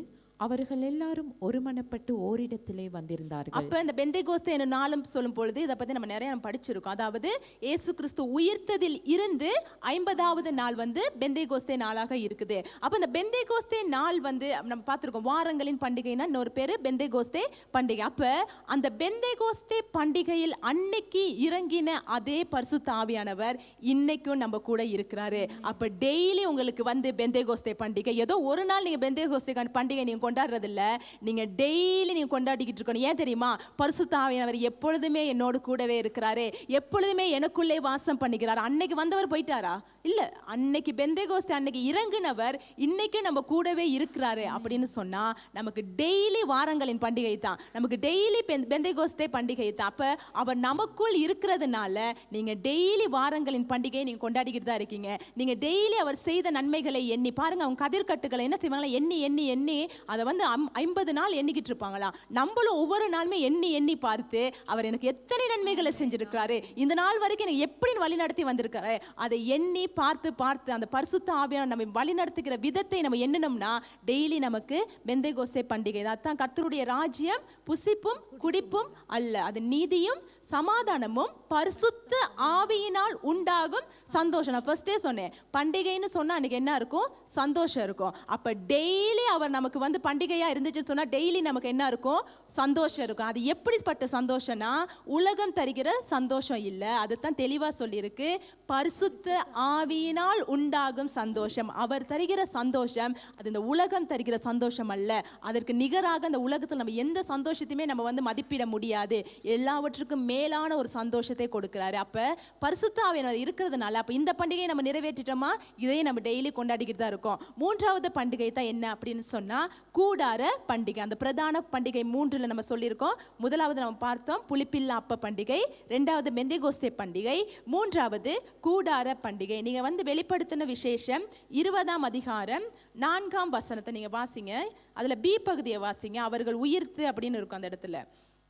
அவர்கள் எல்லாரும் ஒருமனப்பட்டு ஓரிடத்திலே வந்திருந்தார்கள். அப்ப இந்த பெந்தேகோஸ்தே என்னும் நாளும் சொல்லும் பொழுது இதை பத்தி நம்ம நிறைய படிச்சிருக்கோம். அதாவது இயேசு கிறிஸ்து உயிர்த்ததில் இருந்து 50வது நாள் வந்து பெந்தேகோஸ்தே நாளாக இருக்குது. அப்ப இந்த பெந்தேகோஸ்தே நாள் வந்து நம்ம பார்த்திருக்கோம், வாரங்களின் பண்டிகைனா இன்னொரு பேரு பெந்தேகோஸ்தே பண்டிகை. அப்ப அந்த பெந்தேகோஸ்தே பண்டிகையில் அன்னைக்கு இறங்கின அதே பரிசுத்த ஆவியானவர் இன்னைக்கும் நம்ம கூட இருக்கிறாரு. அப்ப டெய்லி உங்களுக்கு வந்து பெந்தேகோஸ்தே பண்டிகை, ஏதோ ஒரு நாள் நீங்க பெந்தேகோஸ்தே பண்டிகை நீங்க கொண்டாடுறது இல்ல, நீங்க டெய்லி நீங்க கொண்டாடிக்கிட்டு இருக்கணும். ஏன் தெரியுமா? பரிசுத்த ஆவியானவர் எப்பொழுதுமே என்னோடு கூடவே இருக்கிறாரு, எப்பொழுதுமே எனக்குள்ளே வாசம் பண்ணுகிறார். அன்னைக்கு வந்தவர் போயிட்டாரா? இல்ல, அன்னைக்கு பெந்தேகோஸ்தே அன்னைக்கு இறங்குனவர் இன்னைக்கு நம்ம கூடவே இருக்கிறாரு. அப்படின்னு சொன்னா நமக்கு டெய்லி வாரங்களின் பண்டிகை தான், நமக்கு டெய்லி பெந்தேகோஸ்தே பண்டிகை தான். அப்ப அவர் நமக்குள் இருக்கிறதுனால நீங்க டெய்லி வாரங்களின் பண்டிகையை நீங்க கொண்டாடிக்கிட்டு தான் இருக்கீங்க. நீங்க டெய்லி அவர் செய்த நன்மைகளை எண்ணி பாருங்க. அவங்க கதிர்கட்டுகளை என்ன செய்வாங்களா? எண்ணி எண்ணி எண்ணி அதை வந்து 50 நாள் எண்ணிக்கிட்டு இருப்பாங்களாம். நம்மளும் ஒவ்வொரு நாளுமே எண்ணி எண்ணி பார்த்து அவர் எனக்கு எத்தனை நன்மைகளை செஞ்சிருக்கிறாரு, இந்த நாள் வரைக்கும் எனக்கு எப்படி வழி நடத்தி வந்திருக்காரு, அதை எண்ணி பார்த்து பார்த்து அந்த பரிசுத்த ஆவியானவர் நம்ம வழி நடத்துகிற விதத்தை நம்ம எண்ணணும்னா டெய்லி நமக்கு பெந்தேகோஸ்தே பண்டிகை தான். கர்த்தருடைய ராஜ்யம் புசிப்பும் குடிப்பும் அல்ல, அது நீதியும் சமாதானமும் பரிசுத்த ஆவியினால் உண்டாகும் சந்தோஷம். நான் ஃபர்ஸ்டே சொன்னேன், பண்டிகைன்னு சொன்னா அன்னைக்கு என்ன இருக்கும்? சந்தோஷம் இருக்கும். அப்ப டெய்லி அவர் நமக்கு வந்து பண்டிகையா இருந்துச்சுன்னு சொன்னா டெய்லி நமக்கு என்ன இருக்கும்? சந்தோஷம் இருக்கும். அது எப்படிப்பட்ட சந்தோஷம்னா உலகம் தருகிற சந்தோஷம் இல்ல, அதுதான் தெளிவா சொல்லியிருக்கு. பரிசுத்த ஆவியினால் உண்டாகும் சந்தோஷம், அவர் தருகிற சந்தோஷம். அது இந்த உலகம் தருகிற சந்தோஷம் அல்ல. அதற்கு நிகராக இந்த உலகத்தில் நம்ம எந்த சந்தோஷத்தையுமே நம்ம வந்து மதிப்பிட முடியாது. எல்லாவற்றுக்கும் மேலான ஒரு சந்தோஷத்தை கொடுக்கிறாரு. அப்ப பரிசுத்த ஆவியானவர் இருக்கிறதுனால அப்ப இந்த பண்டிகையை நம்ம நிறைவேற்றிட்டோமா, இதையே நம்ம டெய்லி கொண்டாடிக்கிட்டு தான் இருக்கோம். 3வது பண்டிகை தான் என்ன அப்படின்னு சொன்னா கூடார பண்டிகை. அந்த பிரதான பண்டிகை 3ல நம்ம சொல்லியிருக்கோம். முதலாவது நம்ம பார்த்தோம் புளிப்பில்லா அப்ப பண்டிகை, 2வது பெந்தேகோஸ்தே பண்டிகை, 3வது கூடார பண்டிகை. நீங்க வந்து வெளிப்படுத்தின விசேஷம் 20ஆம் அதிகாரம் 4ஆம் வசனத்தை நீங்க வாசிங்க. அதுல பி பகுதியை வாசிங்க. அவர்கள் உயிர்த்து அப்படின்னு இருக்கும் அந்த இடத்துல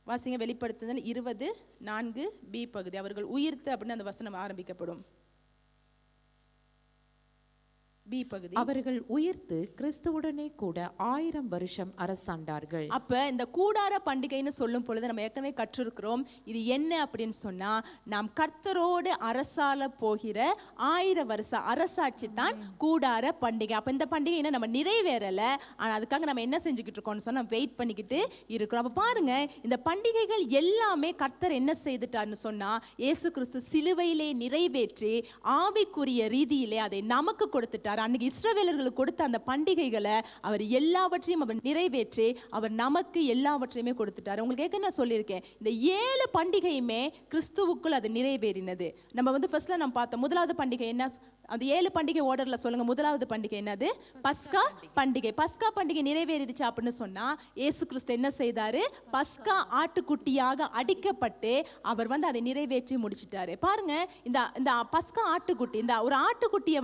வாசிங்க. வெளிப்படுத்துதல் 20:4 பி பகுதி, அவர்கள் உயிர்த்து அப்படின்னு அந்த வசனம் ஆரம்பிக்கப்படும். பி பகுதி. அவர்கள் உயிர்த்து கிறிஸ்துவுடனே கூட 1000 வருஷம் அரசாண்டார்கள். அப்ப இந்த கூடார பண்டிகைன்னு சொல்லும் பொழுது நம்ம ஏற்கனவே கற்றிருக்கிறோம், இது என்ன அப்படின்னு சொன்னா நாம் கர்த்தரோடு அரசால போகிற 1000 வருஷ அரசாட்சி தான் கூடார பண்டிகை. அப்ப இந்த பண்டிகை என்ன நம்ம நிறைவேறல, ஆனா அதுக்காக நம்ம என்ன செஞ்சுக்கிட்டு இருக்கோம்னு சொன்னா வெயிட் பண்ணிக்கிட்டு இருக்கிறோம். அப்ப பாருங்க, இந்த பண்டிகைகள் எல்லாமே கர்த்தர் என்ன செய்துட்டார்னு சொன்னா இயேசு கிறிஸ்து சிலுவையிலே நிறைவேற்றி ஆவிக்குரிய ரீதியிலே அதை நமக்கு கொடுத்துட்டார். அன்னைக்கு இஸ்ரவேலர்களுக்கு கொடுத்த அந்த பண்டிகைகளை அவர் எல்லாவற்றையும் அவர் நிறைவேற்றி அவர் நமக்கு எல்லாவற்றையுமே கொடுத்துட்டார். உங்களுக்கு நான் சொல்லியிருக்கேன், இந்த 7 பண்டிகையுமே கிறிஸ்துவுக்குள் அது நிறைவேறினது. நம்ம ஃபர்ஸ்ட்ல நம்ம பார்த்தோம், முதலாவது பண்டிகை என்ன, அந்த 7 பண்டிகை ஆர்டர்ல சொல்லுங்க. முதலாவது பண்டிகை என்னது? பஸ்கா பண்டிகை. பஸ்கா பண்டிகை நிறைவேறிடுச்சு அப்படின்னு சொன்னா இயேசு கிறிஸ்து என்ன செய்தாரு? பஸ்கா ஆட்டுக்குட்டியாக அடிக்கப்பட்டு அவர் அதை நிறைவேற்றி முடிச்சிட்டாரு. பாருங்க, இந்த பஸ்கா ஆட்டுக்குட்டி, இந்த ஒரு ஆட்டுக்குட்டியை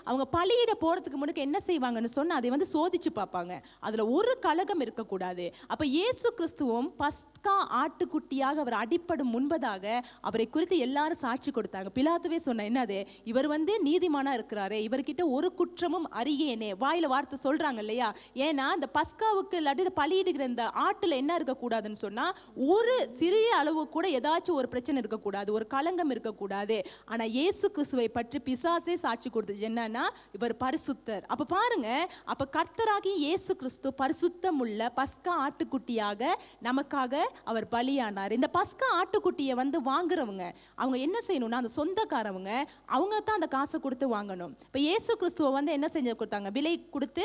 அவங்க பலியிட போறதுக்கு முன்னாடி என்ன செய்வாங்கன்னு சொன்னா அதை சோதிச்சு பார்ப்பாங்க. அதுல ஒரு கலகம் இருக்கக்கூடாது. அப்ப இயேசு கிறிஸ்துவும் பஸ்கா ஆட்டுக்குட்டியாக அவர் அடிப்படும் முன்பதாக அவரை குறித்து எல்லாரும் சாட்சி கொடுத்தாங்க. பிலாத்துவே சொன்ன என்னது, இவர் நீதிமானா இருக்கிறாரே, இவர்கிட்ட ஒரு குற்றமும் அறியேனே, வாயில வார்த்தை சொல்றாங்க இல்லையா? ஏன்னா இந்த பஸ்காவுக்கு இல்லாட்டி பலியிடுகிற இந்த ஆட்டுல என்ன இருக்கக்கூடாதுன்னு சொன்னா ஒரு சிறிய அளவு கூட ஏதாச்சும் ஒரு பிரச்சனை இருக்கக்கூடாது, ஒரு களங்கம் இருக்கக்கூடாது. ஆனா இயேசு கிறிஸ்துவை பற்றி பிசாசே சாட்சி கொடுத்தது என்னன்னா இவர் பரிசுத்தர். அப்ப பாருங்க, அப்ப கர்த்தராகிய இயேசு கிறிஸ்து பரிசுத்தம் உள்ள பஸ்கா ஆட்டுக்குட்டியாக நமக்காக அவர் பலியானார். இந்த பஸ்கா ஆட்டுக்குட்டியை வாங்குறவங்க அவங்க என்ன செய்யணும்னா, அந்த சொந்தக்காரவங்க அவங்க தான் அந்த காசை கொடுத்து வாங்கணும். இப்ப இயேசு கிறிஸ்துவ என்ன செஞ்சு கொடுத்தாங்க? விலை கொடுத்து,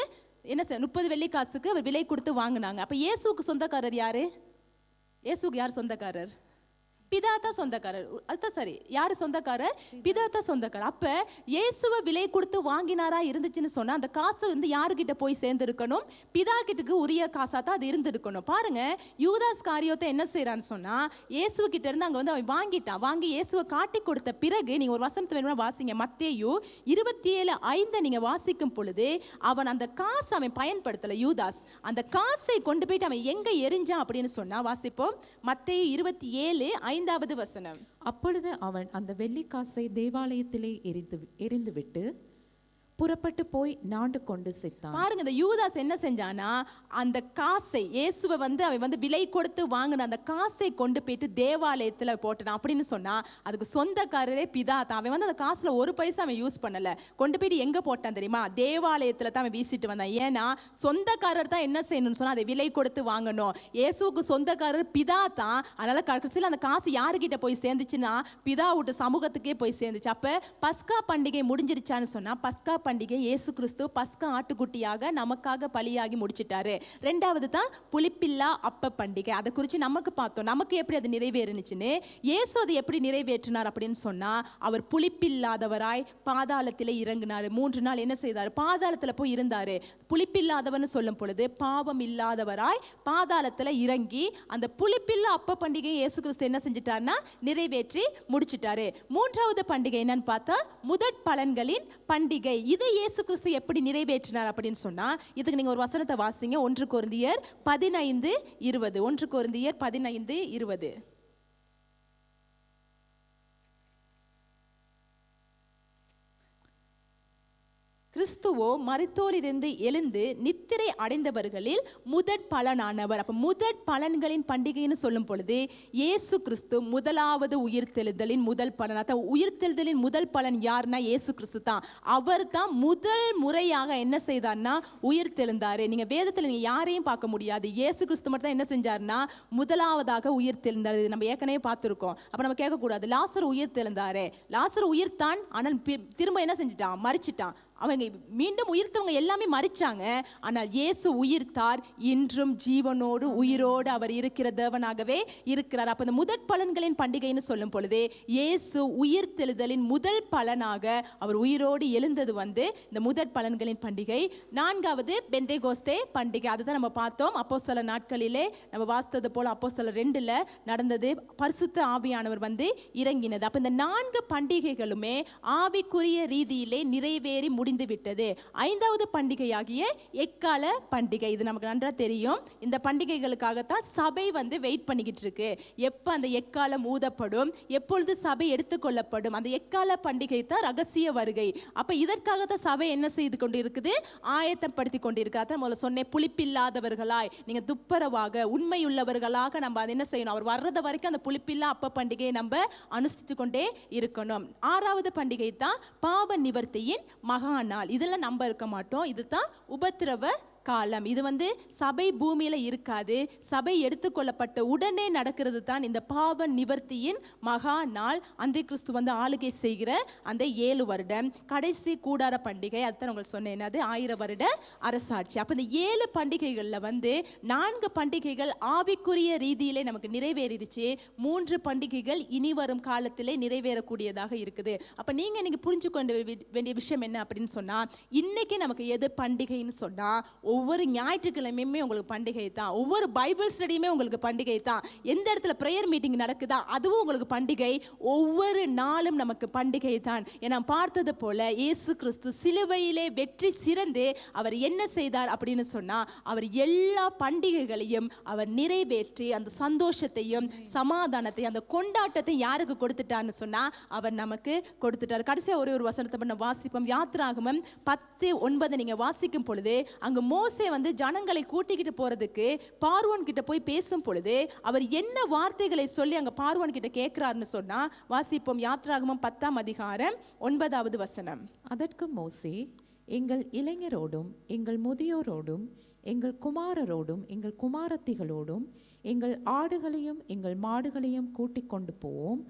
என்ன 30 வெள்ளிக்காசுக்கு அவர் விலை கொடுத்து வாங்கினாங்க. அப்ப இயேசுக்கு சொந்தக்காரர் யாரு? இயேசுக்கு யார் சொந்தக்காரர்? பிதா தான் சொந்தக்காரர். அதுதான் சரி. யாரு சொந்தக்காரர்? பிதா தான் சொந்தக்காரர். அப்ப இயேசுவை விலை கொடுத்து வாங்கினாரா இருந்துச்சுன்னு சொன்னா அந்த காசு யாருகிட்ட போய் சேர்ந்திருக்கணும்? பிதா கிட்டக்கு உரிய காசா தான் அது இருந்திருக்கணும். பாருங்க, யூதாஸ் காரியோத்தை என்ன செய்யறான்னு சொன்னா இயேசு கிட்ட இருந்து அங்க அவன் வாங்கிட்டான். வாங்கி இயேசுவை காட்டி கொடுத்த பிறகு நீங்க ஒரு வசனத்தை வேணுமா வாசிங்க. மத்தேயு 27:5 நீங்க வாசிக்கும் பொழுது அவன் அந்த காசை அவன் பயன்படுத்தல. யூதாஸ் அந்த காசை கொண்டு போயிட்டு அவன் எங்க எரிஞ்சான் அப்படின்னு சொன்னா வாசிப்போம். மத்தேயு 27:5 வசனம். அப்பொழுது அவன் அந்த வெள்ளிக்காசை தேவாலயத்திலே எரிந்துவிட்டு புறப்பட்டு போய் நாண்டு கொண்டு செத்தான். பாருங்க, இந்த யூதாஸ் என்ன செஞ்சானா, அந்த காசை இயேசுவை அவன் விலை கொடுத்து வாங்கின அந்த காசை கொண்டு போயிட்டு தேவாலயத்துல போட்டான். அப்படின்னு சொன்னா அதுக்கு சொந்தக்காரரே பிதா தான். அவன் அந்த காசுல ஒரு பைசா அவன் யூஸ் பண்ணல. கொண்டு போயிட்டு எங்க போட்டான் தெரியுமா? தேவாலயத்துல தான் அவன் வீசிட்டு வந்தான். ஏன்னா சொந்தக்காரர் தான் என்ன செய்யணும்னு சொன்னா அதை விலை கொடுத்து வாங்கணும். இயேசுக்கு சொந்தக்காரர் பிதா தான். அதனால கடைசியில் அந்த காசு யாருக்கிட்ட போய் சேர்ந்துச்சுன்னா பிதா விட்டு சமூகத்துக்கே போய் சேர்ந்துச்சு. அப்ப பஸ்கா பண்டிகை முடிஞ்சிருச்சான்னு சொன்னா பஸ்கா பண்டிகை இயேசு கிறிஸ்து பஸ்கா ஆட்டுக்குட்டியாக நமக்காக பலியாகி முடிச்சிட்டாரு. ரெண்டாவது தான் புளிப்பில்லா அப்ப பண்டிகை. அதை குறித்து நமக்கு பார்த்தோம், நமக்கு எப்படி அது நிறைவேறுச்சுன்னு. இயேசு அதை எப்படி நிறைவேற்றினார் அப்படின்னு சொன்னா அவர் புளிப்பில்லாதவராய் பாதாளத்திலே இறங்கினார். 3 நாள் என்ன செய்தார்? பாதாளத்துல போய் இருந்தாரு. புளிப்பில்லாதவர்னு சொல்லும் பொழுது பாவம் இல்லாதவராய் பாதாளத்துல இறங்கி அந்த புளிப்பில்லா அப்ப பண்டிகை இயேசு கிறிஸ்து என்ன செஞ்சிட்டார்னா நிறைவேற்றி முடிச்சிட்டாரு. 3வது பண்டிகை என்னன்னு பார்த்தா முதற் பலன்களின் பண்டிகை. இதை இயேசு கிறிஸ்து எப்படி நிறைவேற்றினார் அப்படின்னு சொன்னா இதுக்கு நீங்க ஒரு வசனத்தை வாசிங்க. 1 கொரிந்தியர் 15:20. 1 கொரிந்தியர் 15:20. கிறிஸ்துவோ மரித்தோரிலிருந்து எழுந்து நித்திரை அடைந்தவர்களில் முதற் பலனானவர். அப்ப முதற் பலன்களின் பண்டிகைன்னு சொல்லும் பொழுது இயேசு கிறிஸ்து முதலாவது உயிர்த்தெழுதலின் முதல் பலன். உயிர்த்தெழுதலின் முதல் பலன் யாருன்னா இயேசு கிறிஸ்து தான். அவர் தான் முதல் முறையாக என்ன செய்தார்னா உயிர்த்தெழுந்தாரு. நீங்க வேதத்துல நீங்க யாரையும் பார்க்க முடியாது, இயேசு கிறிஸ்து மட்டும் தான் என்ன செஞ்சாருன்னா முதலாவதாக உயிர்த்தெழுந்தாரு. நம்ம ஏற்கனவே பார்த்திருக்கோம். அப்ப நம்ம கேட்கக்கூடாது லாசரு உயிர்த்தெழுந்தாரு, லாசரு உயிர்த்தான் ஆனால் திரும்ப என்ன செஞ்சுட்டான்? மரிச்சிட்டான். அவங்க மீண்டும் உயிர்த்தவங்க எல்லாமே மரிச்சாங்க. ஆனால் இயேசு உயிர்த்தார். இன்றும் ஜீவனோடு உயிரோடு அவர் இருக்கிற தேவனாகவே இருக்கிறார். அப்ப இந்த முதற் பலன்களின் பண்டிகைன்னு சொல்லும் பொழுது இயேசு உயிர்த்தெழுதலின் முதல் பலனாக அவர் உயிரோடு எழுந்தது இந்த முதற் பலன்களின் பண்டிகை. 4வது பெந்தேகோஸ்தே பண்டிகை. அதுதான் நம்ம பார்த்தோம். அப்போஸ்தலர் நாட்களிலே நம்ம வாசித்தது போல அப்போஸ்தலர் 2ல நடந்தது. பரிசுத்த ஆவியானவர் இறங்கினது. அப்ப இந்த 4 பண்டிகைகளுமே ஆவிக்குரிய ரீதியிலே நிறைவேறி முடிந்து விட்டது. 5வது பண்டிகையாகிய எக்கால பண்டிகை, இது நமக்கு நன்றா தெரியும். இந்த பண்டிகைகளுக்காகத்தான் சபை வெயிட் பண்ணிக்கிட்டு இருக்கு. எப்ப அந்த எக்காலம் ஊதப்படும், எப்பொழுது சபை எடுத்துக்கொள்ளப்படும், அந்த எக்கால பண்டிகை தான் ரகசிய வருகை. அப்ப இதற்காகத்தான் சபை என்ன செய்து கொண்டு இருக்குது, ஆயத்தப்படுத்தி கொண்டு இருக்கு. அதான் முதல்ல சொன்னேன், புளிப்பில்லாதவர்களாய் நீங்க துப்பரவாக உண்மையுள்ளவர்களாக நம்ம அதை என்ன செய்யணும், அவர் வர்றது வரைக்கும் அந்த புளிப்பில்லா அப்ப பண்டிகையை நம்ம அனுஷ்டித்து கொண்டே இருக்கணும். 6வது பண்டிகை தான் பாவ நிவர்த்தியின் மகா நாள். இதெல்லாம் நம்ம இருக்க மாட்டோம். இதுதான் உபத்திரவ காலம். இது சபை பூமியில இருக்காது. சபை எடுத்துக்கொள்ளப்பட்ட உடனே நடக்கிறது தான் இந்த பாவ நிவர்த்தியின் மகா நாள். அந்தி கிறிஸ்து ஆளுகை செய்கிற அந்த 7 வருடம் கடைசி கூடார பண்டிகை. அதுதான் உங்களுக்கு சொன்னேன், 1000 வருட அரசாட்சி. அப்ப இந்த 7 பண்டிகைகள்ல 4 பண்டிகைகள் ஆவிக்குரிய ரீதியிலே நமக்கு நிறைவேறிடுச்சு. 3 பண்டிகைகள் இனி வரும் காலத்திலே நிறைவேறக்கூடியதாக இருக்குது. அப்ப நீங்க புரிஞ்சு கொள்ள வேண்டிய விஷயம் என்ன அப்படின்னு சொன்னா, இன்னைக்கு நமக்கு எது பண்டிகைன்னு சொன்னா, ஒவ்வொரு ஞாயிற்றுக்கிழமையுமே உங்களுக்கு பண்டிகை தான். ஒவ்வொரு பைபிள் ஸ்டடியுமே உங்களுக்கு பண்டிகை தான். எந்த இடத்துல பிரேயர் மீட்டிங் நடக்குதா அதுவும் உங்களுக்கு பண்டிகை. ஒவ்வொரு நாளும் நமக்கு பண்டிகை தான். ஏன்னா பார்த்தது போல இயேசு கிறிஸ்து சிலுவையிலே வெற்றி சிறந்து அவர் என்ன செய்தார் அப்படின்னு சொன்னா, அவர் எல்லா பண்டிகைகளையும் அவர் நிறைவேற்றி அந்த சந்தோஷத்தையும் சமாதானத்தையும் அந்த கொண்டாட்டத்தையும் யாருக்கு கொடுத்துட்டார்னு சொன்னா, அவர் நமக்கு கொடுத்துட்டார். கடைசியா ஒரு வசனத்தை நம்ம வாசிப்போம். யாத்திராகமம் 10:9 நீங்க வாசிக்கும் பொழுது, அங்கு மோசே ஜனங்களை கூட்டிக்கிட்டு போறதுக்கு பார்வோன் கிட்ட போய் பேசும் பொழுது அவர் என்ன வார்த்தைகளை சொல்லி அங்க பார்வோன் கிட்ட கேட்கிறார்னு சொன்னா, வாசிப்போம். யாத்திராகமம் 10ஆம் அதிகாரம் 9வது வசனம். அதற்கு மோசே, எங்கள் இளைஞரோடும் எங்கள் முதியோரோடும் எங்கள் குமாரரோடும் எங்கள் குமாரத்திகளோடும் எங்கள் ஆடுகளையும் எங்கள் மாடுகளையும் கூட்டிக் கொண்டு போவோம்,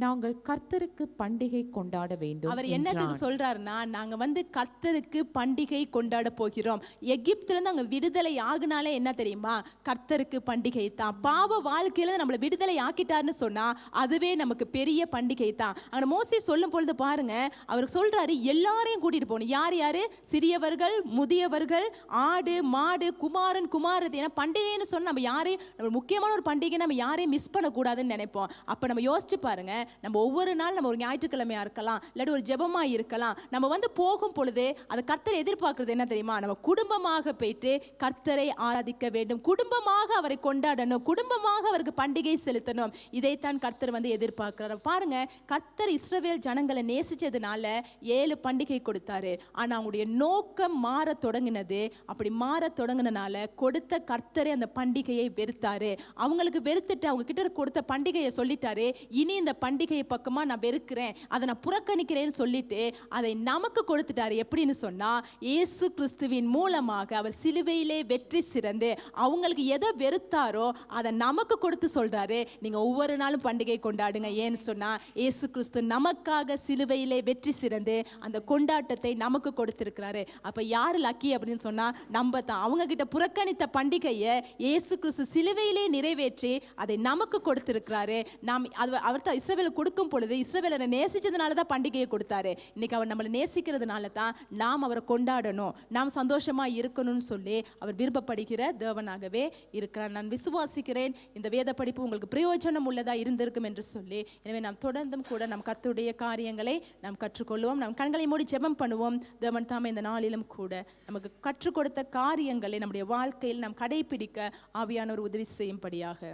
நாங்கள் கர்த்தருக்கு பண்டிகை கொண்டாட வேண்டும். அவர் என்னத்துக்கு சொல்றாருன்னா, நாங்க கர்த்தருக்கு பண்டிகை கொண்டாட போகிறோம். எகிப்துல இருந்து அங்க விடுதலை ஆகுனாலே என்ன தெரியுமா, கர்த்தருக்கு பண்டிகை தான். பாவ வாழ்க்கையில நம்மளை விடுதலை ஆக்கிட்டாருன்னு சொன்னா அதுவே நமக்கு பெரிய பண்டிகை தான். அங்க மோசே சொல்லும் பொழுது பாருங்க, அவர் சொல்றாரு எல்லாரையும் கூட்டிட்டு போகணும். யார் யாரு? சிறியவர்கள், முதியவர்கள், ஆடு மாடு, குமாரன் குமாரத்தி. ஏன்னா பண்டிகைன்னு சொன்னா நம்ம யாரையும், நம்ம முக்கியமான ஒரு பண்டிகை நம்ம யாரையும் மிஸ் பண்ணக்கூடாதுன்னு நினைப்போம். அப்ப நம்ம யோசிச்சு பாருங்க, நம்ம ஒவ்வொரு நாள் நம்ம ஒரு ஞாயிற்றுக்கிழமையா இருக்கலாம், இல்லாட்டி ஒரு ஜெபமா இருக்கலாம், நம்ம போகும் பொழுது அதை கர்த்தரை எதிர்பார்க்கிறது என்ன தெரியுமா, நம்ம குடும்பமாக போயிட்டு கர்த்தரை ஆராதிக்க வேண்டும், குடும்பமாக அவரை கொண்டாடணும், குடும்பமாக அவருக்கு பண்டிகை செலுத்தணும். இதைத்தான் கர்த்தர் எதிர்பார்க்கிறார். பாருங்க, கர்த்தர் இஸ்ரவேல் ஜனங்களை நேசிச்சதுனால 7 பண்டிகை கொடுத்தாரு. ஆனா அவங்களுடைய நோக்கம் மாற தொடங்கினது. அப்படி மாற தொடங்கினால கொடுத்த கர்த்தரை அந்த பண்டிகையை வெறுத்தாரு. அவங்களுக்கு வெறுத்துட்டு அவங்க கிட்ட கொடுத்த பண்டிகையை சொல்லிட்டாரு, இனி இந்த பண்டிகையை பக்கமா நான் வெறுக்கிறேன், அதை நான் புறக்கணிக்கிறேன்னு சொல்லிட்டு அதை நமக்கு கொடுத்துட்டாரு. எப்படின்னு சொன்னா, இயேசு கிறிஸ்துவின் மூலமாக அவர் சிலுவையிலே வெற்றி சிறந்து அவங்களுக்கு எதை வெறுத்தாரோ அதை நமக்கு கொடுத்து சொல்றாரு, நீங்க ஒவ்வொரு நாளும் பண்டிகை கொண்டாடுங்க. ஏன்னு சொன்னா இயேசு கிறிஸ்து நமக்காக சிலுவையிலே வெற்றி சிறந்து அந்த கொண்டாட்டத்தை நமக்கு கொடுத்திருக்கிறாரு. அப்ப யாரு லக்கி அப்படின்னு சொன்னா, நம்ம தான். அவங்க கிட்ட புறக்கணித்த பண்டிகையை இயேசு கிறிஸ்து சிலுவையிலே நிறைவேற்றி அதை நமக்கு கொடுத்திருக்கிறாரு. நாம் அவர் தான் இஸ்ரவேலுக்கு கொடுக்கும் பொழுது இஸ்ரவேலரை நேசிச்சதுனால தான் பண்டிகையை கொடுத்தாரு. இன்னைக்கு அவர் நம்மளை நேசிக்கிறதுனால தான் நாம் அவரை கொண்டாடணும், நாம் சந்தோஷமா இருக்கணும்னு சொல்லி அவர் விருப்பப்படுகிற தேவனாகவே இருக்கிறார். நான் விசுவாசிக்கிறேன் இந்த வேத படிப்பு உங்களுக்கு பிரயோஜனம் உள்ளதா இருந்திருக்கும் என்று சொல்லி. எனவே நாம் தொடர்ந்தும் கூட நம் கர்த்தருடைய காரியங்களை நாம் கற்றுக்கொள்வோம். நாம் கண்களை மூடி ஜெபம் பண்ணுவோம். தேவன் தாமே இந்த நாளிலும் கூட நமக்கு கற்றுக் கொடுத்த காரியங்களை நம்முடைய வாழ்க்கையில் நாம் கடைபிடிக்க ஆவியானவர் உதவி செய்யும்படியாக.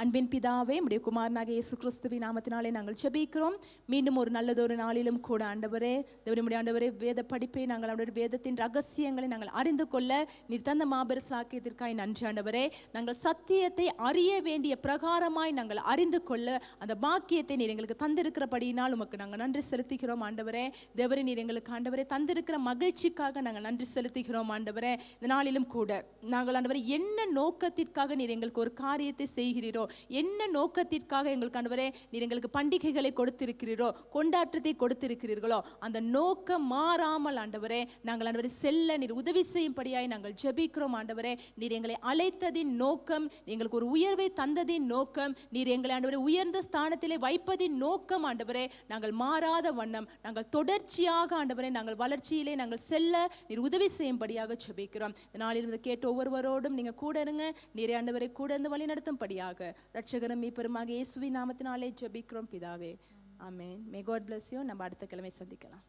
அன்பின் பிதாவே, நம்முடைய குமாரனாக இயேசு கிறிஸ்துவின் நாமத்தினாலே நாங்கள் ஜெபிக்கிறோம். மீண்டும் ஒரு நல்லதொரு நாளிலும் கூட ஆண்டவரே, தேவனுடைய ஆண்டவரே, வேத படிப்பை நாங்கள் அவருடைய வேதத்தின் ரகசியங்களை நாங்கள் அறிந்து கொள்ள நீர் தந்த மாபெரும் சாக்கியத்திற்காய் நன்றி ஆண்டவரே. நாங்கள் சத்தியத்தை அறிய வேண்டிய பிரகாரமாய் நாங்கள் அறிந்து கொள்ள அந்த பாக்கியத்தை நீர் எங்களுக்கு தந்திருக்கிறபடியினால் உமக்கு நாங்கள் நன்றி செலுத்துகிறோம் ஆண்டவரே. தேவரே, நீர் எங்களுக்கு ஆண்டவரே தந்திருக்கிற மகிழ்ச்சிக்காக நாங்கள் நன்றி செலுத்துகிறோம் ஆண்டவரே. இந்த நாளிலும் கூட நாங்கள் ஆண்டவரே என்ன நோக்கத்திற்காக நீர் எங்களுக்கு ஒரு காரியத்தை செய்கிறீரோ, என்ன நோக்கத்திற்காக எங்களுக்கு ஆண்டவரே நீர் எங்களுக்கு பண்டிகைகளை கொடுத்திருக்கிறீரோ, கொண்டாட்டத்தை கொடுத்திருக்கிறீர்களோ, அந்த நோக்கம் மாறாமல் ஆண்டவரே நாங்கள் ஆண்டவரே செல்ல நீர் உதவி செய்யும்படியாய் நாங்கள் ஜெபிக்கிறோம் ஆண்டவரே. நீர் எங்களை அழைத்ததின் நோக்கம், எங்களுக்கு ஒரு உயர்வை தந்ததின் நோக்கம், நீர் எங்களை ஆண்டவரே உயர்ந்த ஸ்தானத்திலே வைப்பதின் நோக்கம் ஆண்டவரே நாங்கள் மாறாத வண்ணம் நாங்கள் தொடர்ச்சியாக ஆண்டவரே நாங்கள் வளர்ச்சியிலே நாங்கள் செல்ல நீர் உதவி செய்யும்படியாக ஜெபிக்கிறோம். இந்த நாளில் இதை கேட்டு ஒவ்வொருவரோடும் நீங்க கூட இருங்க. நீரே ஆண்டவரை கூட இருந்து வழி நடத்தும்படியாக ரட்சகரும் மீட்பருமாக இயேசுவின் நாமத்தினாலே ஜெபிக்கிறோம் பிதாவே. ஆமென். May God bless you. நம்ம அடுத்த கிழமை சந்திக்கலாம்.